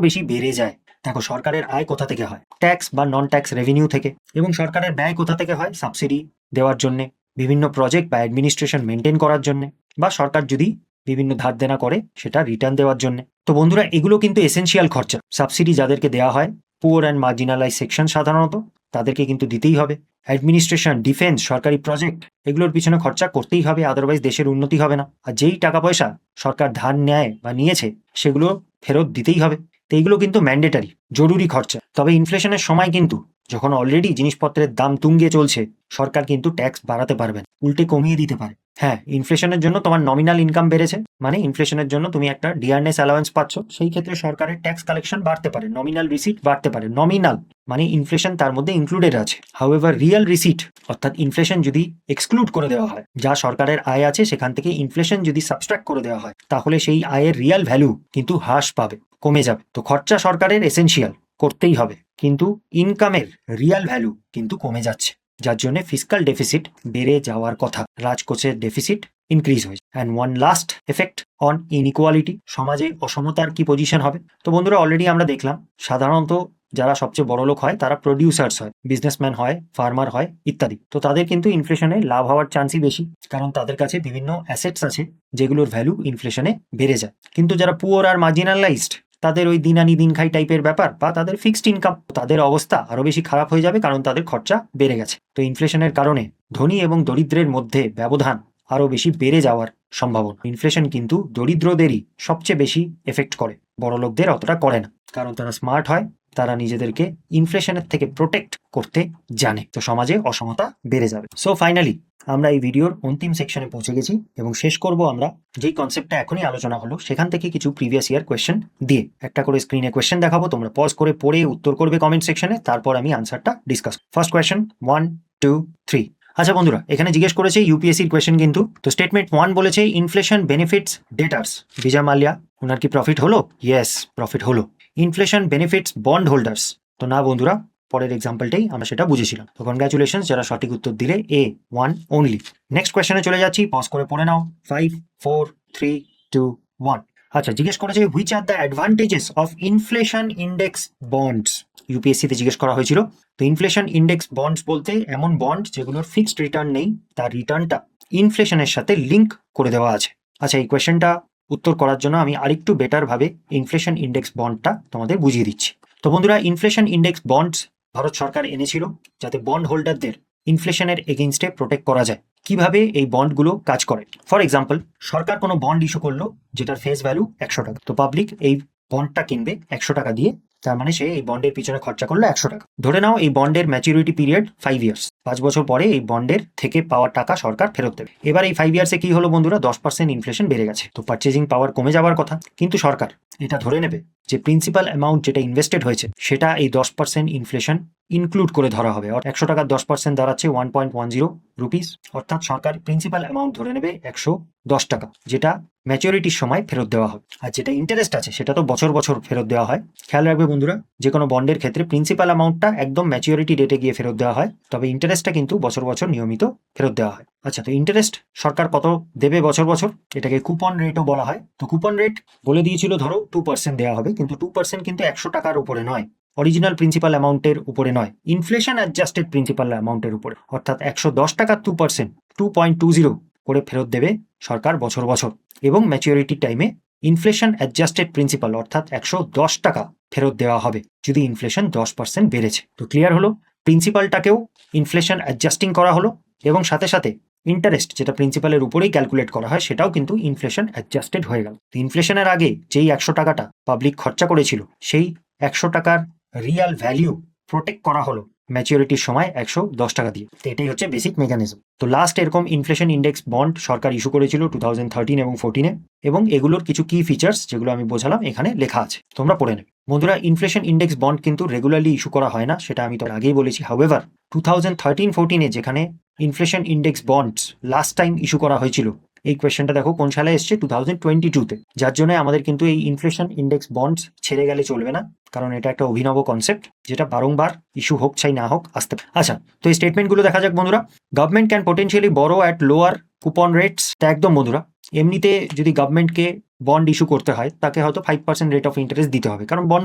বেশি বেড়ে যায়। দেখো, সরকারের আয় কোথা থেকে হয়, ট্যাক্স বা নন ট্যাক্স রেভিনিউ থেকে। এবং সরকারের ব্যয় কোথা থেকে হয়, সাবসিডি দেওয়ার জন্য, বিভিন্ন প্রজেক্ট বা অ্যাডমিনিস্ট্রেশন মেনটেন করার জন্য, বা সরকার যদি বিভিন্ন ধার দেনা করে সেটা রিটার্ন দেওয়ার জন্য। তো বন্ধুরা, এগুলো কিন্তু এসেনশিয়াল খরচা। সাবসিডি যাদেরকে দেওয়া হয়, পুয়ার অ্যান্ড মার্জিনালাইজ সেকশন, সাধারণত তাদেরকে কিন্তু দিতেই হবে। অ্যাডমিনিস্ট্রেশন, ডিফেন্স, সরকারি প্রজেক্ট, এগুলোর পিছনে খরচা করতেই হবে, আদারওয়াইজ দেশের উন্নতি হবে না। আর যেই টাকা পয়সা সরকার ধার নেয় বা নিয়েছে সেগুলো ফেরত দিতেই হবে। তো এইগুলো কিন্তু ম্যান্ডেটারি, জরুরি খরচা। তবে ইনফ্লেশনের সময় কিন্তু, যখন অলরেডি জিনিসপত্রের দাম তুঙ্গে চলছে, সরকার কিন্তু ট্যাক্স বাড়াতে পারবে না, উল্টে কমিয়ে দিতে পারে। হ্যাঁ, ইনফ্লেশনের জন্য তোমার নমিনাল ইনকাম বেড়েছে, মানে ইনফ্লেশনের জন্য তুমি একটা ডিয়ারনেস অ্যালাওয়েন্স পাচ্ছ, সেই ক্ষেত্রে সরকারের ট্যাক্স কালেকশন বাড়তে পারে, নমিনাল রিসিট বাড়তে পারে। নমিনাল মানে ইনফ্লেশন তার মধ্যে ইনক্লুডেড আছে। হাউএভার রিয়েল রিসিট, অর্থাৎ ইনফ্লেশন যদি এক্সক্লুড করে দেওয়া হয়, যা সরকারের আয় আছে সেখান থেকে ইনফ্লেশন যদি সাবস্ট্রাক্ট করে দেওয়া হয়, তাহলে সেই আয়ের রিয়েল ভ্যালু কিন্তু হ্রাস পাবে, কমে যাবে। তো খরচা সরকারের এসেনশিয়াল, করতেই হবে, কিন্তু ইনকামের রিয়েল ভ্যালু কিন্তু কমে যাচ্ছে, যার জন্য ফিসকাল ডেফিসিট বেড়ে যাওয়ার কথা, রাজকোষের ডেফিসিট ইনক্রিজ হয়েছে। And one last effect on inequality, সমাজে অসমতার কি পজিশন হবে। তো বন্ধুরা, অলরেডি আমরা দেখলাম সাধারণত যারা সবচেয়ে বড় লোক হয় তারা প্রডিউসার্স হয়, বিজনেসম্যান হয়, ফার্মার হয় ইত্যাদি। তো তাদের কিন্তু ইনফ্লেশনে লাভ হওয়ার চান্সই বেশি, কারণ তাদের কাছে বিভিন্ন অ্যাসেটস আছে যেগুলোর ভ্যালু ইনফ্লেশনে বেড়ে যায়। কিন্তু যারা পুয়ার আর মার্জিনালাইজড, তাদের ওই দিন আনি দিন খাই টাইপের ব্যাপার, বা তাদের ফিক্সড ইনকাম, তাদের অবস্থা আরো বেশি খারাপ হয়ে যাবে, কারণ তাদের খরচা বেড়ে গেছে। তো ইনফ্লেশনের কারণে ধনী এবং দরিদ্রের মধ্যে ব্যবধান আরো বেশি বেড়ে যাওয়ার সম্ভাবনা। ইনফ্লেশন কিন্তু দরিদ্রদেরই সবচেয়ে বেশি এফেক্ট করে, বড়লোকদের অতটা করে না, কারণ তারা স্মার্ট হয়, তারা নিজেদেরকে ইনফ্লেশনের থেকে প্রোটেক্ট করতে জানে। তো সমাজে অসমতা বেড়ে যাবে। সো ফাইনালি আমরা এই ভিডিওর অন্তিম সেকশনে পৌঁছে গেছি এবং শেষ করব আমরা যেই কনসেপ্টটা এখনই আলোচনা হলো সেখান থেকে কিছু প্রিভিয়াস ইয়ার কোয়েশ্চেন দিয়ে। একটা করে স্ক্রিনে কোয়েশ্চেন দেখাবো, তোমরা পজ করে পড়ে উত্তর করবে কমেন্ট সেকশনে, তারপর আমি আনসারটা ডিসকাস। First question 1 2 3। আচ্ছা বন্ধুরা, এখানে জিজ্ঞেস করেছে ইউপিএসসির কোয়েশ্চেন কিন্তু। তো স্টেটমেন্ট 1 বলেছে ইনফ্লেশন বেনিফিটস ডেটার্স। বিজয় মাল্যা, ওনার কি প্রফিট হলো? ইয়েস, প্রফিট হলো। Inflation benefits bond holders. তো না বন্ধুরা, পরের এক্সাম্পলটাই আমরা সেটা বুঝেছিলাম। তো কনগ্রাচুলেশন যারা সঠিক উত্তর দিলে, A1 অনলি। নেক্সট কোয়েশ্চেনে চলে যাচ্ছি, পজ করে পড়ে নাও। 5 4 3 2 1। আচ্ছা, জিজ্ঞেস করেছে which are the advantages of inflation index bonds. ইউপিএসসিতে জিজ্ঞেস করা হয়েছিল। তো ইনফ্লেশন ইন্ডেক্স বন্ডস বলতে এমন বন্ড যেগুলোর ফিক্সড রিটার্ন নেই, তার রিটার্নটা ইনফ্লেশনের সাথে লিঙ্ক করে দেওয়া আছে। আচ্ছা, এই কোয়েশ্চেনটা উত্তর করার জন্য আমি আরেকটু বেটার ভাবে ইনফ্লেশন ইন্ডেক্স বন্ডটা তোমাদের বুঝিয়ে দিচ্ছি। তো বন্ধুরা, ইনফ্লেশন ইন্ডেক্স বন্ডস ভারত সরকার এনেছিল যাতে বন্ড হোল্ডারদের ইনফ্লেশনের এগেইনস্টে প্রোটেক্ট করা যায়। কিভাবে এই বন্ডগুলো কাজ করে? ফর এক্সাম্পল, সরকার কোনো বন্ড ইস্যু করলো যেটার ফেস ভ্যালু 100 টাকা। তো পাবলিক এই বন্ডটা কিনবে 100 টাকা দিয়ে, তার মানে সে এই বন্ডের পিছনে খরচা করলো 100 টাকা। ধরে নাও এই বন্ডের ম্যাচুরিটি পিরিয়ড 5 ইয়ার্স, 5 বছর পরে এই বন্ডের থেকে পাওয়া টাকা সরকার ফেরত দেবে। এবার এই 5 ইয়ার্সে কি হলো বন্ধুরা? 10% ইনফ্লেশন বেড়ে গেছে, তো পারচেজিং পাওয়ার কমে যাওয়ার কথা। কিন্তু সরকার এটা ধরে নেবে যে প্রিন্সিপাল অ্যামাউন্ট যেটা ইনভেস্টেড হয়েছে সেটা এই 10% ইনফ্লেশন ইনক্লুড করে ধরা হবে। আর 100 টাকার 10% দাঁড়াচ্ছে 1.10 রুপিস, অর্থাৎ সরকার প্রিন্সিপাল অ্যামাউন্ট ধরে নেবে 110 টাকা, যেটা ম্যাচুরিটির সময় ফেরত দেওয়া হবে। আর যেটা ইন্টারেস্ট আছে সেটা তো বছর বছর ফেরত দেওয়া হয়। খেয়াল রাখবে বন্ধুরা, যে কোনো বন্ডের ক্ষেত্রে প্রিন্সিপাল অ্যামাউন্টটা একদম ম্যাচুরিটি ডেটে গিয়ে ফেরত দেওয়া হয়, তবে ইন্টারেস্টটা কিন্তু বছর বছর নিয়মিত ফেরত দেওয়া হয়। আচ্ছা, তো ইন্টারেস্ট সরকার কত দেবে বছর বছর? এটাকে কুপন রেটও বলা হয়। তো কুপন রেট বলে দিয়েছিল ধরো 2% দেওয়া হবে, কিন্তু 2% কিন্তু 100 টাকার উপরে নয়, অরিজিনাল প্রিন্সিপাল অ্যামাউন্টের উপরে নয়, ইনফ্লেশন অ্যাডজাস্টেড প্রিন্সিপাল অ্যামাউন্টের উপরে। অর্থাৎ 110 টাকার 2% 2.20 করে ফেরত দেবে সরকার বছর বছর, এবং ম্যাচুরিটি টাইমে ইনফ্লেশন অ্যাডজাস্টেড প্রিন্সিপাল অর্থাৎ 110 টাকা ফেরত দেওয়া হবে যদি ইনফ্লেশন 10% বেড়েছে। তো ক্লিয়ার হলো, প্রিন্সিপালটাকেও ইনফ্লেশন অ্যাডজাস্টিং করা হলো, এবং সাথে সাথে ইন্টারেস্ট যেটা প্রিন্সিপালের উপরেই ক্যালকুলেট করা হয় সেটাও কিন্তু ইনফ্লেশন অ্যাডজাস্টেড হয়ে গেল। ইনফ্লেশনের আগে যেই 100 টাকাটা পাবলিক খরচা করেছিল সেই 100 টাকার রিয়াল ভ্যালিউ প্রোটেক্ট করা হলো ম্যাচুরিটির সময় 110 টাকা দিয়ে। তো এটাই হচ্ছে বেসিক মেকানিজম। তো লাস্ট এরকম ইনফ্লেশন ইন্ডেক্স বন্ড সরকার ইস্যু করেছিল 2013 এবং 14-এ, এবং এগুলোর কিছু কি ফিচার্স যেগুলো আমি বোঝালাম এখানে লেখা আছে, তোমরা পড়ে নেবে। বন্ধুরা, ইনফ্লেশন ইন্ডেক্স বন্ড কিন্তু রেগুলারলি ইস্যু করা হয় না, সেটা আমি তো আগেই বলেছি। হাউএভার 2013-14-এ যেখানে inflation index bonds last time issue করা হয়েছিল, এই কোয়েশ্চেনটা দেখো কোন সালে এসছে, 2022-তে, যার জন্য আমাদের কিন্তু এই ইনফ্লেশন ইন্ডেক্স বন্ডস ছেড়ে গেলে চলবে না, কারণ এটা একটা অভিনব কনসেপ্ট যেটা বারংবার ইস্যু হোক চাই না হোক আসতে। আচ্ছা, তো এই স্টেটমেন্টগুলো দেখা যাক বন্ধুরা। গভর্নমেন্ট ক্যান পোটেন্সিয়ালি বড়ো অ্যাট লোয়ার কুপন রেটস। একদম বন্ধুরা, এমনিতে যদি গভর্নমেন্টকে বন্ড ইস্যু করতে হয় তাকে হয়তো 5% রেট অফ ইন্টারেস্ট দিতে হবে, কারণ বন্ড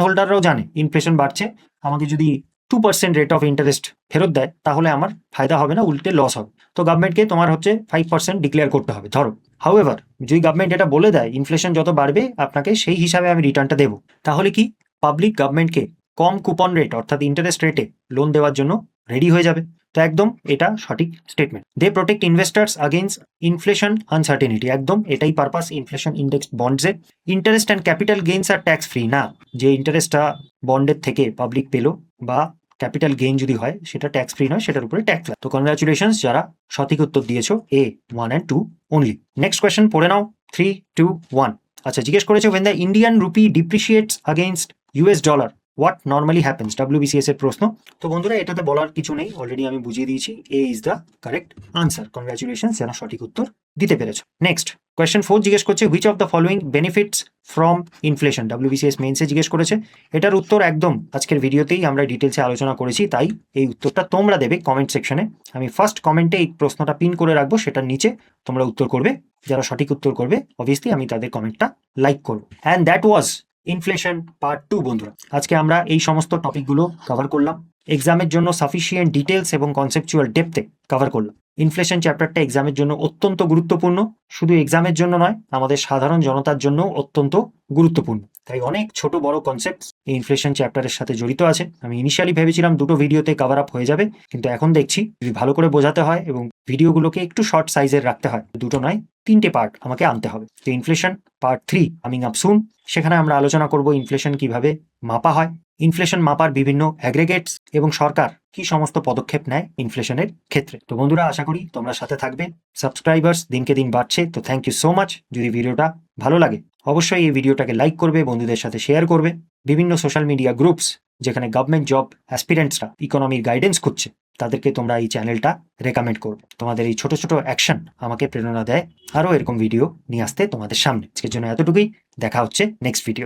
হোল্ডাররাও জানে ইনফ্লেশন বাড়ছে, আমাকে যদি 2% রেট অফ ইন্টারেস্ট ফেরত দেয় তাহলে আমার ফায়দা হবে না, উল্টে লস হবে। তো গভর্নমেন্টকে তোমার হচ্ছে 5% ডিক্লেয়ার করতে হবে ধরো। হাউএভার যদি গভর্নমেন্ট এটা বলে দেয় ইনফ্লেশন যত বাড়বে আপনাকে সেই হিসাবে আমি রিটার্নটা দেবো, তাহলে কি পাবলিক গভর্নমেন্টকে কম কুপন রেট অর্থাৎ ইন্টারেস্ট রেটে লোন দেওয়ার জন্য রেডি হয়ে যাবে। তো একদম এটা সঠিক statement. They protect investors against inflation uncertainty. একদম এটাই পারপাস ইনফ্লেশন ইন্ডেক্স বন্ডসের। Interest and capital gains are tax free. না, যে ইন্টারেস্টটা বন্ডের থেকে পাবলিক পেলো বা ক্যাপিটাল গেইন যদি হয় সেটা ট্যাক্স ফ্রি নয়, সেটার উপরে ট্যাক্স লাগে। তো কনগ্রাচুলেশনস যারা সঠিক উত্তর দিয়েছো, A1 and 2 only. Next question পড়ে নাও, 3 2 1। আচ্ছা, জিজ্ঞেস করেছে when the Indian rupee depreciates against US dollar what normally happens? WBCS এর প্রশ্ন। তো বন্ধুরা, এটাতে বলার কিছু নেই, অলরেডি আমি বুঝিয়ে দিয়েছি। A is the correct answer. Congratulations যারা সঠিক উত্তর দিতে পেরেছো। নেক্সট কোয়েশ্চেন 4 জিজ্ঞেস করছে which of the following benefits from inflation? WBCS মেইনসে জিজ্ঞেস করেছে। এটার উত্তর একদম আজকের ভিডিওতেই আমরা ডিটেলসে আলোচনা করেছি, তাই এই উত্তরটা তোমরা দেবে কমেন্ট সেকশনে। আমি ফার্স্ট কমেন্টে এই প্রশ্নটা পিন করে রাখবো, সেটার নিচে তোমরা উত্তর করবে। যারা সঠিক উত্তর করবে অবভিয়াসলি আমি তাদের কমেন্টটা লাইক করবো। And that was inflation part 2 বন্ধুরা। আজকে আমরা এই সমস্ত টপিকগুলো কভার করলাম, এক্সামের জন্য সাফিসিয়েন্ট ডিটেলস এবং কনসেপচুয়াল ডেপথে কভার করলাম। ইনফ্লেশন চ্যাপ্টারটা এক্সামের জন্য অত্যন্ত গুরুত্বপূর্ণ, শুধু এক্সামের জন্য নয়, আমাদের সাধারণ জনতার জন্য অত্যন্ত গুরুত্বপূর্ণ। তাই অনেক ছোট বড় কনসেপ্ট এই ইনফ্লেশন চ্যাপ্টারের সাথে জড়িত আছে। আমি ইনিশিয়ালি ভেবেছিলাম দুটো ভিডিওতে কভার আপ হয়ে যাবে, কিন্তু এখন দেখছি যদি ভালো করে বোঝাতে হয় এবং ভিডিওগুলোকে একটু শর্ট সাইজের রাখতে হয়, দুটো নয় 3টে পার্ট আমাকে আনতে হবে। তো ইনফ্লেশন পার্ট 3 কামিং আপ সুন। সেখানে আমরা আলোচনা করব ইনফ্লেশন কিভাবে মাপা হয়, ইনফ্লেশন মাপার বিভিন্ন অ্যাগ্রিগেটস এবং সরকার কি সমস্ত পদক্ষেপ নেয় ইনফ্লেশনের ক্ষেত্রে। তো বন্ধুরা, আশা করি তোমরা সাথে থাকবে। সাবস্ক্রাইবার্স দিনকে দিন বাড়ছে, তো থ্যাংক ইউ সো মাচ। যদি ভিডিওটা ভালো লাগে অবশ্যই এই ভিডিওটাকে লাইক করবে, বন্ধুদের সাথে শেয়ার করবে। বিভিন্ন সোশ্যাল মিডিয়া গ্রুপস যেখানে গভর্নমেন্ট জব অ্যাসপিরেন্টসরা ইকোনমির গাইডেন্স খুঁজছে তাদেরকে তোমরা এই চ্যানেলটা রেকমেন্ড করবে। তোমাদের এই ছোট ছোট অ্যাকশন আমাকে প্রেরণা দেয় আরও এরকম ভিডিও নিয়ে আসতে তোমাদের সামনে। আজকের জন্য এতটুকুই, দেখা হচ্ছে নেক্সট ভিডিও।